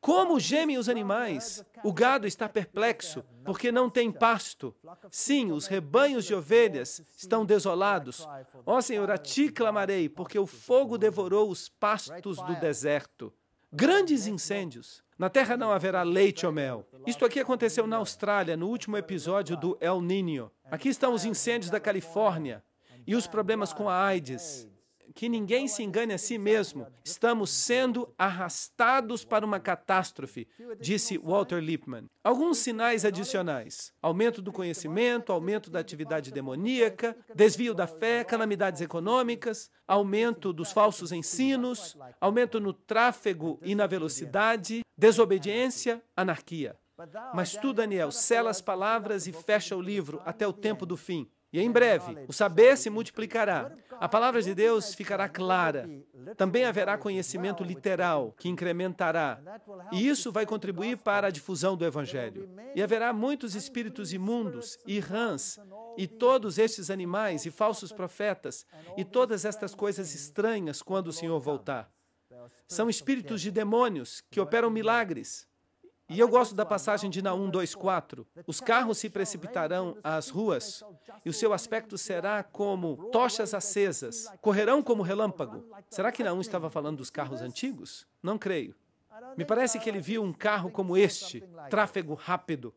Como gemem os animais? O gado está perplexo, porque não tem pasto. Sim, os rebanhos de ovelhas estão desolados. Ó Senhor, a ti clamarei, porque o fogo devorou os pastos do deserto. Grandes incêndios. Na terra não haverá leite ou mel. Isto aqui aconteceu na Austrália, no último episódio do El Niño. Aqui estão os incêndios da Califórnia e os problemas com a AIDS. Que ninguém se engane a si mesmo. Estamos sendo arrastados para uma catástrofe, disse Walter Lippmann. Alguns sinais adicionais: aumento do conhecimento, aumento da atividade demoníaca, desvio da fé, calamidades econômicas, aumento dos falsos ensinos, aumento no tráfego e na velocidade, desobediência, anarquia. Mas tu, Daniel, sela as palavras e fecha o livro até o tempo do fim. E em breve, o saber se multiplicará. A palavra de Deus ficará clara. Também haverá conhecimento literal, que incrementará. E isso vai contribuir para a difusão do Evangelho. E haverá muitos espíritos imundos e rãs, e todos estes animais e falsos profetas, e todas estas coisas estranhas quando o Senhor voltar. São espíritos de demônios que operam milagres. E eu gosto da passagem de Naum 2:4. Os carros se precipitarão às ruas, e o seu aspecto será como tochas acesas, correrão como relâmpago. Será que Naum estava falando dos carros antigos? Não creio. Me parece que ele viu um carro como este, tráfego rápido.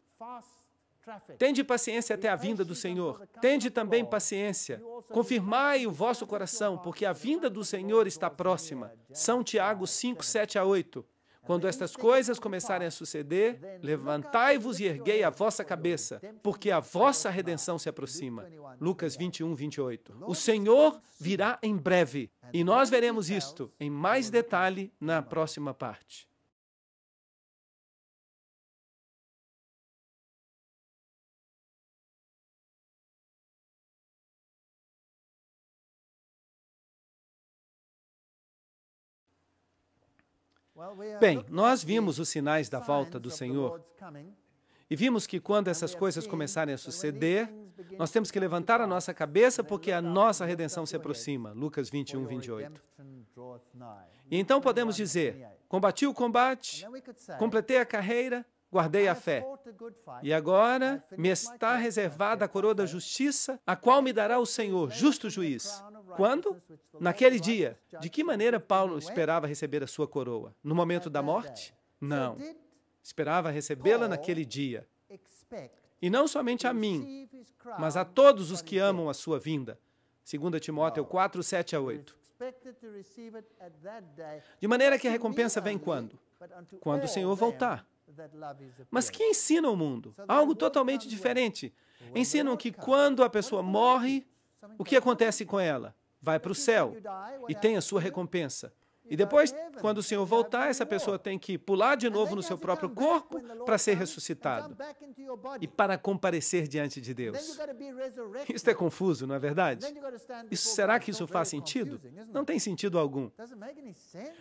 Tende paciência até a vinda do Senhor. Tende também paciência. Confirmai o vosso coração, porque a vinda do Senhor está próxima. São Tiago 5:7-8. Quando estas coisas começarem a suceder, levantai-vos e erguei a vossa cabeça, porque a vossa redenção se aproxima. Lucas 21:28. O Senhor virá em breve, e nós veremos isto em mais detalhe na próxima parte. Bem, nós vimos os sinais da volta do Senhor e vimos que quando essas coisas começarem a suceder, nós temos que levantar a nossa cabeça porque a nossa redenção se aproxima. Lucas 21:28. E então podemos dizer, combati o combate, completei a carreira, guardei a fé. E agora me está reservada a coroa da justiça, a qual me dará o Senhor, justo juiz. Quando? Naquele dia. De que maneira Paulo esperava receber a sua coroa? No momento da morte? Não. Esperava recebê-la naquele dia. E não somente a mim, mas a todos os que amam a sua vinda. 2 Timóteo 4:7-8. De maneira que a recompensa vem quando? Quando o Senhor voltar. Mas que ensina o mundo? Algo totalmente diferente. Ensinam que quando a pessoa morre, o que acontece com ela? Vai para o céu e tem a sua recompensa. E depois, quando o Senhor voltar, essa pessoa tem que pular de novo no seu próprio corpo para ser ressuscitado e para comparecer diante de Deus. Isso é confuso, não é verdade? Será que isso faz sentido? Não tem sentido algum.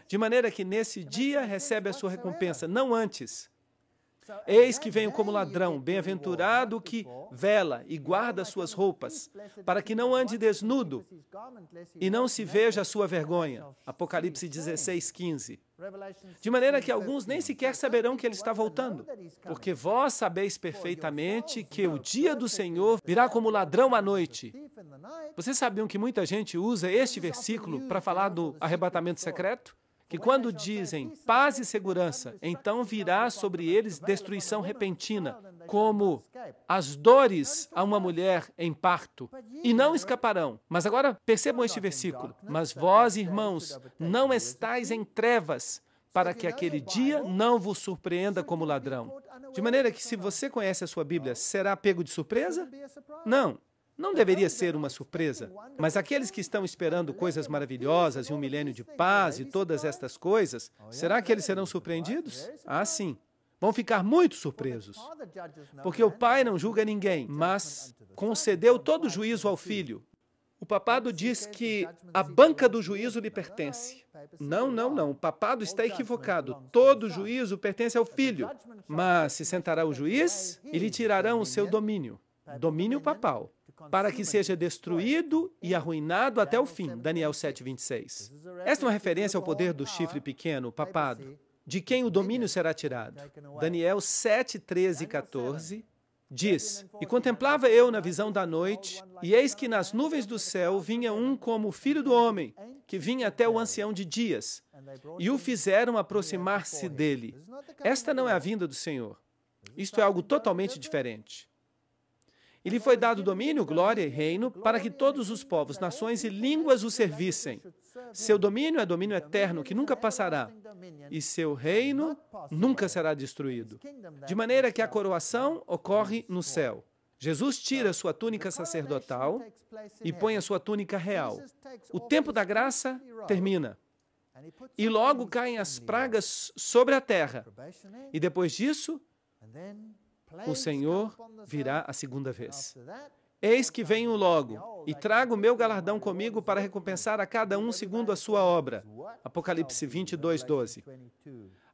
De maneira que nesse dia recebe a sua recompensa, não antes. Eis que venho como ladrão, bem-aventurado o que vela e guarda suas roupas, para que não ande desnudo e não se veja a sua vergonha. Apocalipse 16:15. De maneira que alguns nem sequer saberão que ele está voltando, porque vós sabeis perfeitamente que o dia do Senhor virá como ladrão à noite. Vocês sabiam que muita gente usa este versículo para falar do arrebatamento secreto? Que quando dizem paz e segurança, então virá sobre eles destruição repentina, como as dores a uma mulher em parto, e não escaparão. Mas agora percebam este versículo. Mas vós, irmãos, não estáis em trevas, para que aquele dia não vos surpreenda como ladrão. De maneira que se você conhece a sua Bíblia, será pego de surpresa? Não. Não deveria ser uma surpresa, mas aqueles que estão esperando coisas maravilhosas e um milênio de paz e todas estas coisas, será que eles serão surpreendidos? Ah, sim. Vão ficar muito surpresos, porque o Pai não julga ninguém, mas concedeu todo o juízo ao Filho. O papado diz que a banca do juízo lhe pertence. Não, não, não. O papado está equivocado. Todo o juízo pertence ao Filho, mas se sentará o juiz e lhe tirarão o seu domínio. Domínio papal, para que seja destruído e arruinado até o fim. Daniel 7:26. Esta é uma referência ao poder do chifre pequeno, o papado. de quem o domínio será tirado. Daniel 7, 13 e 14 diz: E contemplava eu na visão da noite, e eis que nas nuvens do céu vinha um como o filho do homem, que vinha até o ancião de dias, e o fizeram aproximar-se dele. Esta não é a vinda do Senhor. Isto é algo totalmente diferente. E lhe foi dado domínio, glória e reino, para que todos os povos, nações e línguas o servissem. Seu domínio é domínio eterno, que nunca passará, e seu reino nunca será destruído. De maneira que a coroação ocorre no céu. Jesus tira sua túnica sacerdotal e põe a sua túnica real. O tempo da graça termina. E logo caem as pragas sobre a terra. E depois disso, o Senhor virá a segunda vez. Eis que venho logo, e trago o meu galardão comigo para recompensar a cada um segundo a sua obra. Apocalipse 22, 12.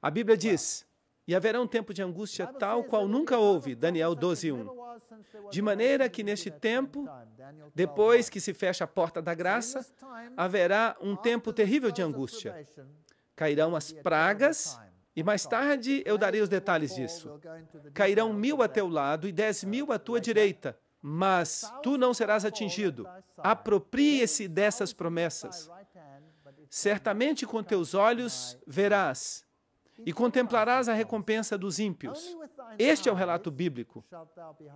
A Bíblia diz: E haverá um tempo de angústia tal qual nunca houve. Daniel 12, 1. De maneira que neste tempo, depois que se fecha a porta da graça, haverá um tempo terrível de angústia. Cairão as pragas. E mais tarde eu darei os detalhes disso. Cairão 1000 a teu lado e 10.000 à tua direita, mas tu não serás atingido. Aproprie-se dessas promessas. Certamente com teus olhos verás e contemplarás a recompensa dos ímpios. Este é o relato bíblico.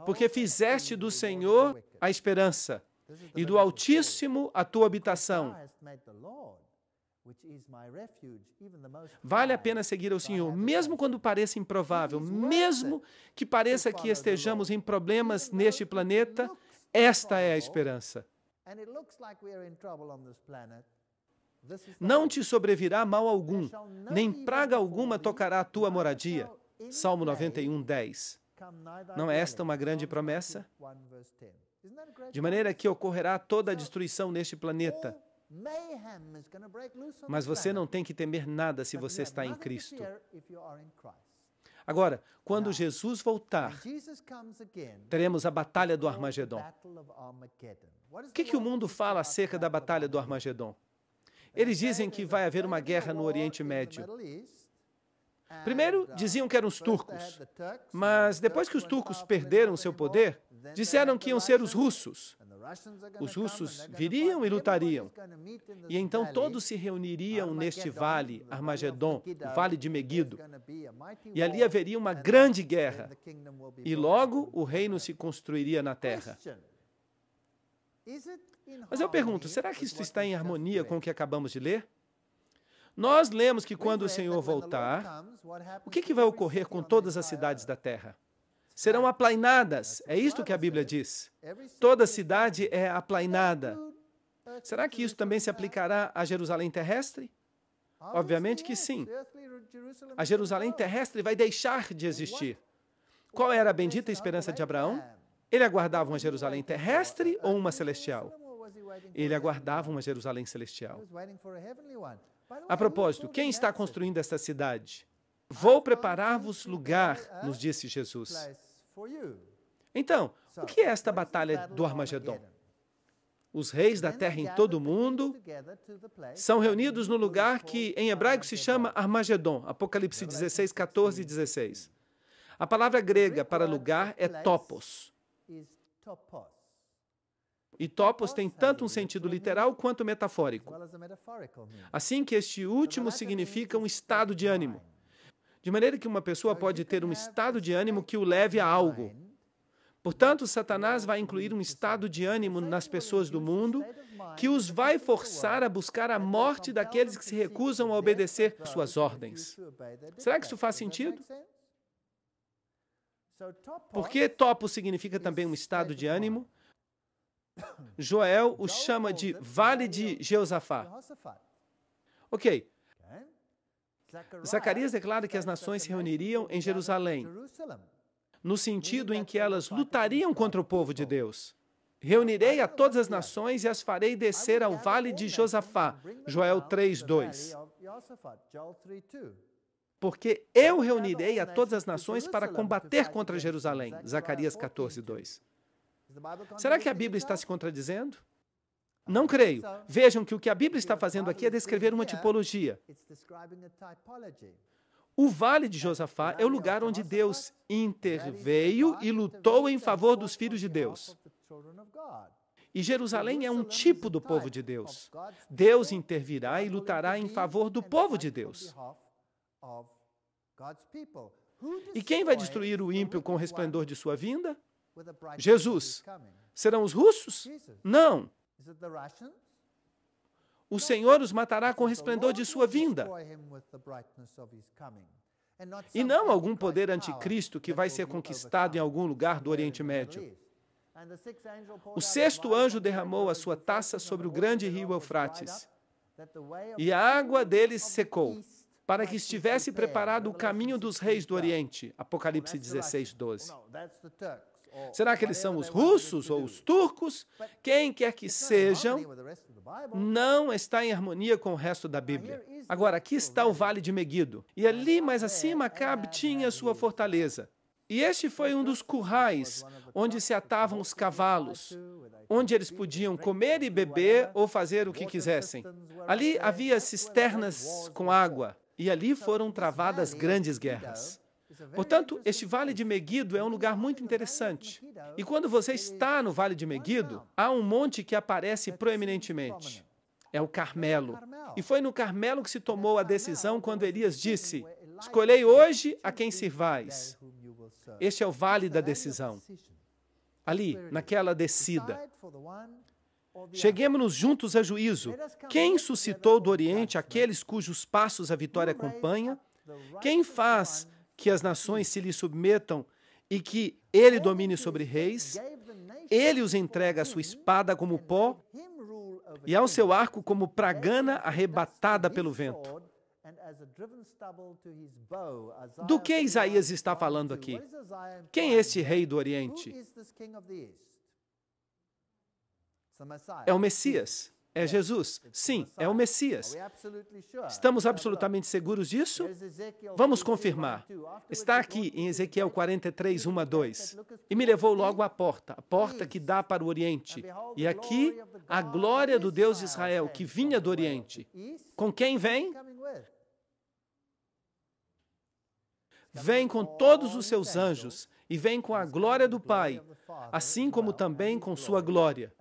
Porque fizeste do Senhor a esperança e do Altíssimo a tua habitação. Vale a pena seguir ao Senhor, mesmo quando pareça improvável, mesmo que pareça que estejamos em problemas neste planeta, esta é a esperança. Não te sobrevirá mal algum, nem praga alguma tocará a tua moradia. Salmo 91, 10. Não é esta uma grande promessa? De maneira que ocorrerá toda a destruição neste planeta. Mas você não tem que temer nada se você está em Cristo. Agora, quando Jesus voltar, teremos a batalha do Armagedon. O que o mundo fala acerca da batalha do Armagedon? Eles dizem que vai haver uma guerra no Oriente Médio. Primeiro, diziam que eram os turcos, mas depois que os turcos perderam seu poder, disseram que iam ser os russos. Os russos viriam e lutariam. E então todos se reuniriam neste vale, Armagedon, o vale de Meguido. E ali haveria uma grande guerra. E logo o reino se construiria na terra. Mas eu pergunto, será que isso está em harmonia com o que acabamos de ler? Nós lemos que quando o Senhor voltar, o que vai ocorrer com todas as cidades da terra? Serão aplainadas, é isto que a Bíblia diz. Toda cidade é aplainada. Será que isso também se aplicará a Jerusalém terrestre? Obviamente que sim. A Jerusalém terrestre vai deixar de existir. Qual era a bendita esperança de Abraão? Ele aguardava uma Jerusalém terrestre ou uma celestial? Ele aguardava uma Jerusalém celestial. A propósito, quem está construindo esta cidade? Vou preparar-vos lugar, nos disse Jesus. Então, o que é esta batalha do Armagedon? Os reis da terra em todo o mundo são reunidos no lugar que em hebraico se chama Armagedon, Apocalipse 16, 14 e 16. A palavra grega para lugar é topos. E topos tem tanto um sentido literal quanto metafórico. Assim que este último significa um estado de ânimo. De maneira que uma pessoa pode ter um estado de ânimo que o leve a algo. Portanto, Satanás vai incluir um estado de ânimo nas pessoas do mundo que os vai forçar a buscar a morte daqueles que se recusam a obedecer às suas ordens. Será que isso faz sentido? Porque topos significa também um estado de ânimo. Joel o chama de Vale de Jeosafá. Ok. Zacarias declara que as nações se reuniriam em Jerusalém, no sentido em que elas lutariam contra o povo de Deus. Reunirei a todas as nações e as farei descer ao Vale de Josafá. Joel 3:2. Porque eu reunirei a todas as nações para combater contra Jerusalém. Zacarias 14:2. Será que a Bíblia está se contradizendo? Não creio. Vejam que o que a Bíblia está fazendo aqui é descrever uma tipologia. O Vale de Josafá é o lugar onde Deus interveio e lutou em favor dos filhos de Deus. E Jerusalém é um tipo do povo de Deus. Deus intervirá e lutará em favor do povo de Deus. E quem vai destruir o ímpio com o resplendor de sua vinda? Jesus. Serão os russos? Não. O Senhor os matará com o resplendor de sua vinda. E não algum poder anticristo que vai ser conquistado em algum lugar do Oriente Médio. O sexto anjo derramou a sua taça sobre o grande rio Eufrates, e a água dele secou, para que estivesse preparado o caminho dos reis do Oriente. Apocalipse 16, 12. Será que eles são os russos ou os turcos? Quem quer que sejam, não está em harmonia com o resto da Bíblia. Agora, aqui está o Vale de Meguido. E ali mais acima, Acabe tinha sua fortaleza. E este foi um dos currais onde se atavam os cavalos, onde eles podiam comer e beber ou fazer o que quisessem. Ali havia cisternas com água, e ali foram travadas grandes guerras. Portanto, este Vale de Meguido é um lugar muito interessante. E quando você está no Vale de Meguido, há um monte que aparece proeminentemente. É o Carmelo. E foi no Carmelo que se tomou a decisão quando Elias disse: escolhei hoje a quem sirvais. Este é o Vale da decisão. Ali, naquela descida. Cheguemos-nos juntos a juízo. Quem suscitou do Oriente aqueles cujos passos a vitória acompanha? Quem faz que as nações se lhe submetam e que ele domine sobre reis? Ele os entrega à sua espada como pó e ao seu arco como pragana arrebatada pelo vento. Do que Isaías está falando aqui? Quem é este rei do Oriente? É o Messias. É Jesus. Sim, é o Messias. Estamos absolutamente seguros disso? Vamos confirmar. Está aqui em Ezequiel 43, 1 a 2. E me levou logo à porta, a porta que dá para o Oriente. E aqui, a glória do Deus de Israel, que vinha do Oriente. Com quem vem? Vem com todos os seus anjos e vem com a glória do Pai, assim como também com sua glória.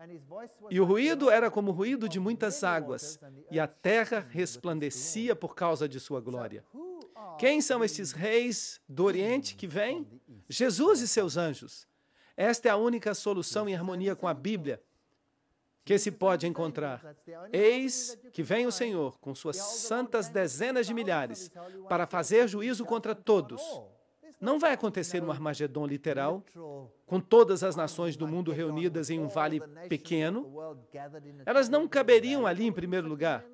E o ruído era como o ruído de muitas águas, e a terra resplandecia por causa de sua glória. Quem são estes reis do Oriente que vêm? Jesus e seus anjos. Esta é a única solução em harmonia com a Bíblia que se pode encontrar. Eis que vem o Senhor com suas santas dezenas de milhares para fazer juízo contra todos. Não vai acontecer um Armagedon literal, com todas as nações do mundo reunidas em um vale pequeno. Elas não caberiam ali em primeiro lugar.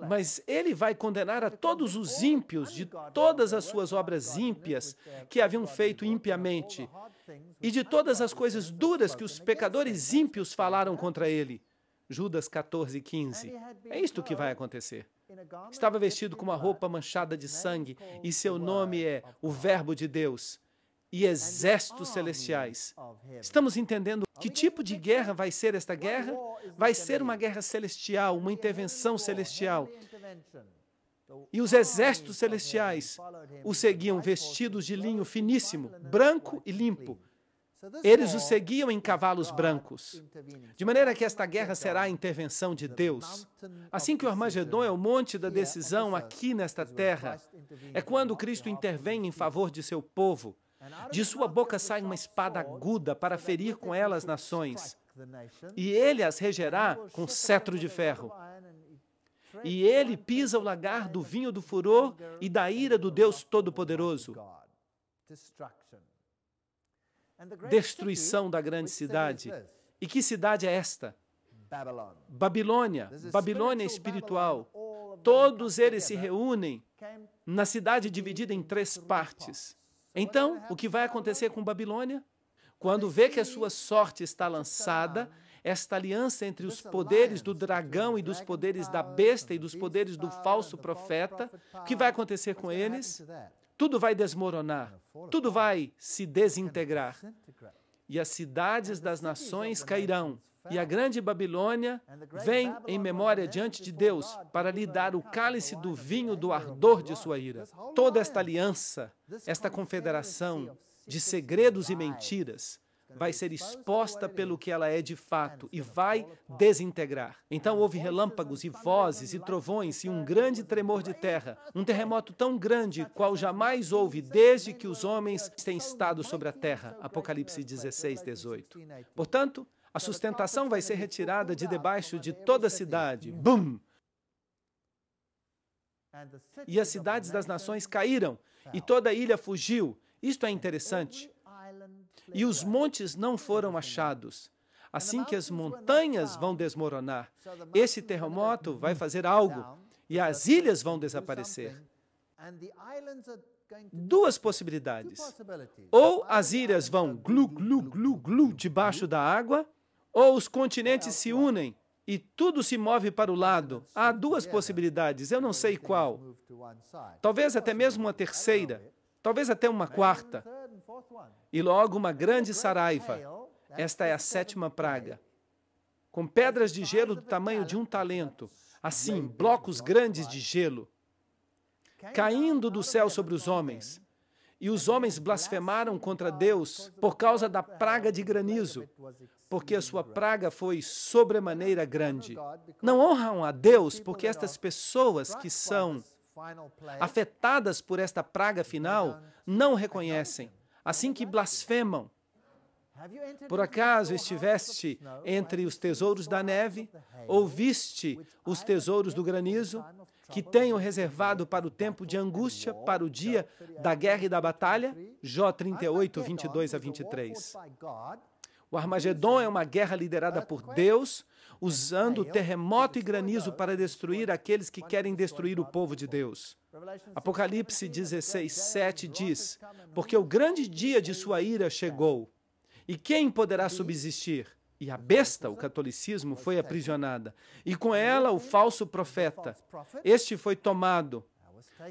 Mas ele vai condenar a todos os ímpios de todas as suas obras ímpias que haviam feito impiamente e de todas as coisas duras que os pecadores ímpios falaram contra ele. Judas 14, 15. É isto que vai acontecer. Estava vestido com uma roupa manchada de sangue, e seu nome é o Verbo de Deus e exércitos celestiais. Estamos entendendo que tipo de guerra vai ser esta guerra? Vai ser uma guerra celestial, uma intervenção celestial. E os exércitos celestiais o seguiam vestidos de linho finíssimo, branco e limpo. Eles o seguiam em cavalos brancos. De maneira que esta guerra será a intervenção de Deus. Assim que o Armagedon é o monte da decisão aqui nesta terra, é quando Cristo intervém em favor de seu povo. De sua boca sai uma espada aguda para ferir com ela as nações. E ele as regerá com cetro de ferro. E ele pisa o lagar do vinho do furor e da ira do Deus Todo-Poderoso. Destruição da grande cidade. E que cidade é esta? Babilônia. Babilônia espiritual. Todos eles se reúnem na cidade dividida em 3 partes. Então, o que vai acontecer com Babilônia? Quando vê que a sua sorte está lançada, esta aliança entre os poderes do dragão e dos poderes da besta e dos poderes do falso profeta, o que vai acontecer com eles? Tudo vai desmoronar, tudo vai se desintegrar. E as cidades das nações cairão, E a grande Babilônia vem em memória diante de Deus para lhe dar o cálice do vinho do ardor de sua ira. Toda esta aliança, esta confederação de segredos e mentiras, vai ser exposta pelo que ela é de fato e vai desintegrar. Então houve relâmpagos e vozes e trovões e um grande tremor de terra, um terremoto tão grande qual jamais houve desde que os homens têm estado sobre a terra. Apocalipse 16, 18. Portanto, a sustentação vai ser retirada de debaixo de toda a cidade. Bum! E as cidades das nações caíram, e toda a ilha fugiu. Isto é interessante. E os montes não foram achados. Assim que as montanhas vão desmoronar, esse terremoto vai fazer algo, e as ilhas vão desaparecer. Duas possibilidades. Ou as ilhas vão glu, glu, glu, glu debaixo da água, ou os continentes se unem e tudo se move para o lado. Há duas possibilidades, eu não sei qual. Talvez até mesmo uma terceira, talvez até uma quarta. E logo uma grande saraiva. Esta é a sétima praga. Com pedras de gelo do tamanho de um talento, assim, blocos grandes de gelo, caindo do céu sobre os homens. E os homens blasfemaram contra Deus por causa da praga de granizo, porque a sua praga foi sobremaneira grande. Não honram a Deus porque estas pessoas que são afetadas por esta praga final não reconhecem, assim que blasfemam. Por acaso estiveste entre os tesouros da neve, ou viste os tesouros do granizo, que tenho reservado para o tempo de angústia, para o dia da guerra e da batalha? Jó 38, 22 a 23. O Armagedon é uma guerra liderada por Deus, usando terremoto e granizo para destruir aqueles que querem destruir o povo de Deus. Apocalipse 16, 7 diz, porque o grande dia de sua ira chegou, e quem poderá subsistir? E a besta, o catolicismo, foi aprisionada, e com ela o falso profeta. Este foi tomado,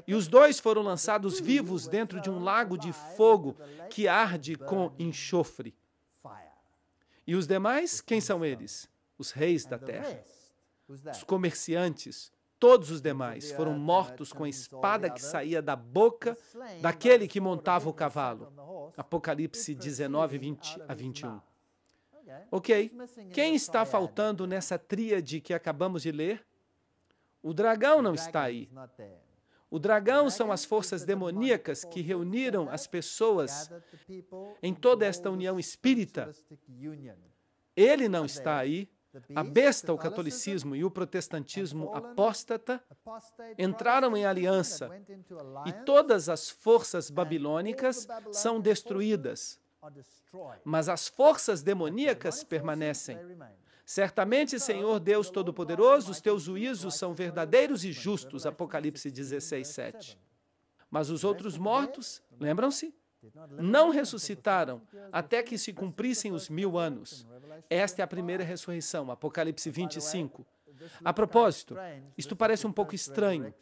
e os dois foram lançados vivos dentro de um lago de fogo que arde com enxofre. E os demais, quem são eles? Os reis da terra, os comerciantes, todos os demais foram mortos com a espada que saía da boca daquele que montava o cavalo. Apocalipse 19, 20 a 21. Ok, quem está faltando nessa tríade que acabamos de ler? O dragão não está aí. O dragão são as forças demoníacas que reuniram as pessoas em toda esta união espírita. Ele não está aí. A besta, o catolicismo e o protestantismo apóstata entraram em aliança e todas as forças babilônicas são destruídas, mas as forças demoníacas permanecem. Certamente, Senhor Deus Todo-Poderoso, os teus juízos são verdadeiros e justos, Apocalipse 16, 7. Mas os outros mortos, lembram-se? Não ressuscitaram até que se cumprissem os 1000 anos. Esta é a primeira ressurreição, Apocalipse 25. A propósito, isto parece um pouco estranho.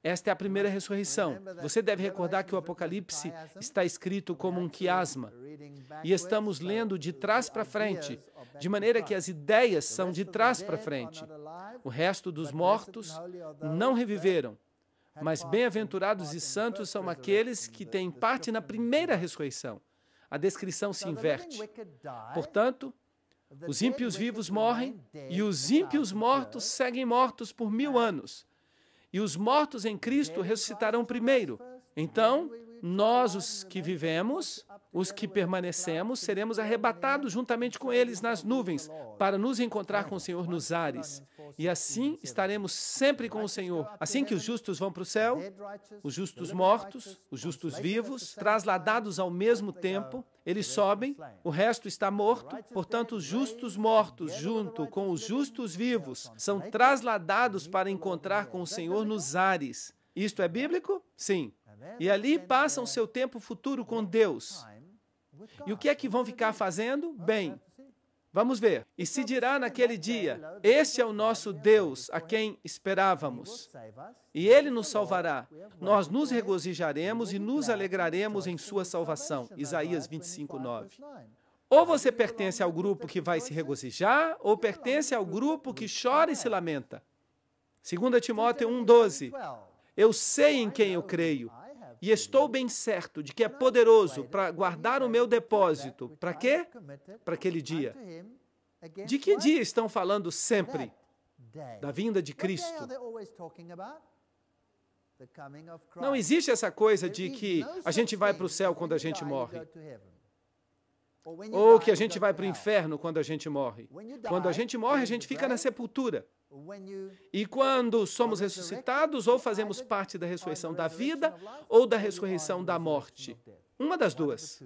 Esta é a primeira ressurreição. Você deve recordar que o Apocalipse está escrito como um quiasma. E estamos lendo de trás para frente, de maneira que as ideias são de trás para frente. O resto dos mortos não reviveram. Mas bem-aventurados e santos são aqueles que têm parte na primeira ressurreição. A descrição se inverte. Portanto, os ímpios vivos morrem e os ímpios mortos seguem mortos por 1000 anos. E os mortos em Cristo ressuscitarão primeiro. Então, nós, os que vivemos, os que permanecemos, seremos arrebatados juntamente com eles nas nuvens para nos encontrar com o Senhor nos ares. E assim estaremos sempre com o Senhor. Assim que os justos vão para o céu, os justos mortos, os justos vivos, trasladados ao mesmo tempo, eles sobem, o resto está morto. Portanto, os justos mortos, junto com os justos vivos, são trasladados para encontrar com o Senhor nos ares. Isto é bíblico? Sim. E ali passam seu tempo futuro com Deus. E o que é que vão ficar fazendo? Bem, vamos ver. E se dirá naquele dia, este é o nosso Deus, a quem esperávamos. E Ele nos salvará. Nós nos regozijaremos e nos alegraremos em sua salvação. Isaías 25, 9. Ou você pertence ao grupo que vai se regozijar, ou pertence ao grupo que chora e se lamenta. 2 Timóteo 1,12. Eu sei em quem eu creio, e estou bem certo de que é poderoso para guardar o meu depósito. Para quê? Para aquele dia. De que dia estão falando sempre? Da vinda de Cristo. Não existe essa coisa de que a gente vai para o céu quando a gente morre. Ou que a gente vai para o inferno quando a gente morre. Quando a gente morre, a gente fica na sepultura. E quando somos ressuscitados, ou fazemos parte da ressurreição da vida, ou da ressurreição da morte. Uma das duas.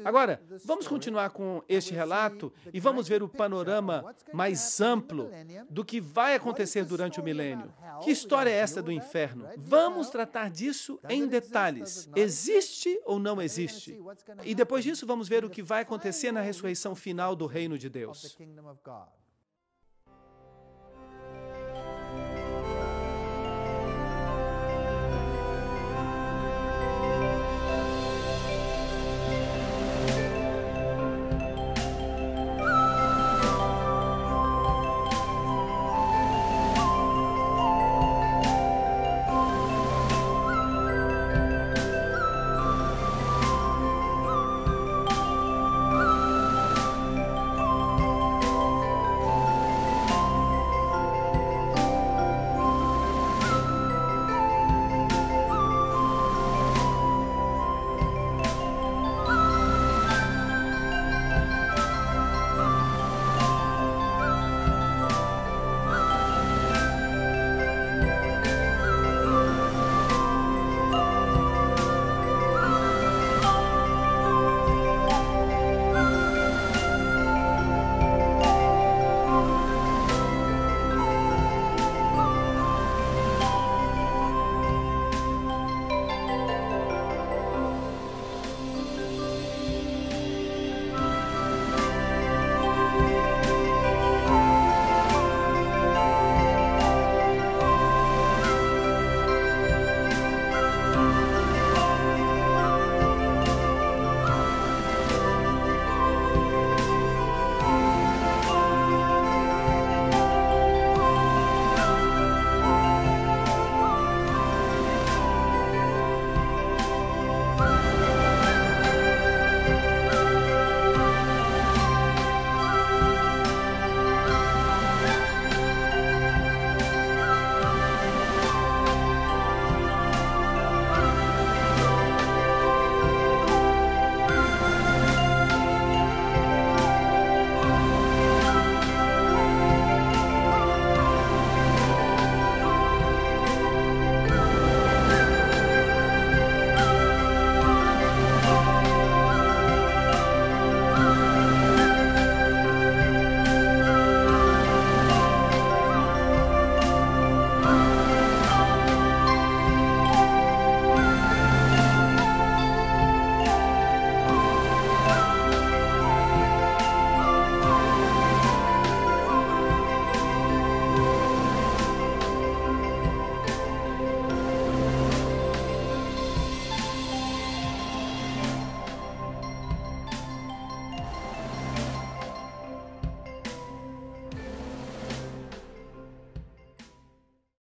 Agora, vamos continuar com este relato e vamos ver o panorama mais amplo do que vai acontecer durante o milênio. Que história é essa do inferno? Vamos tratar disso em detalhes. Existe ou não existe? E depois disso, vamos ver o que vai acontecer na ressurreição final do reino de Deus.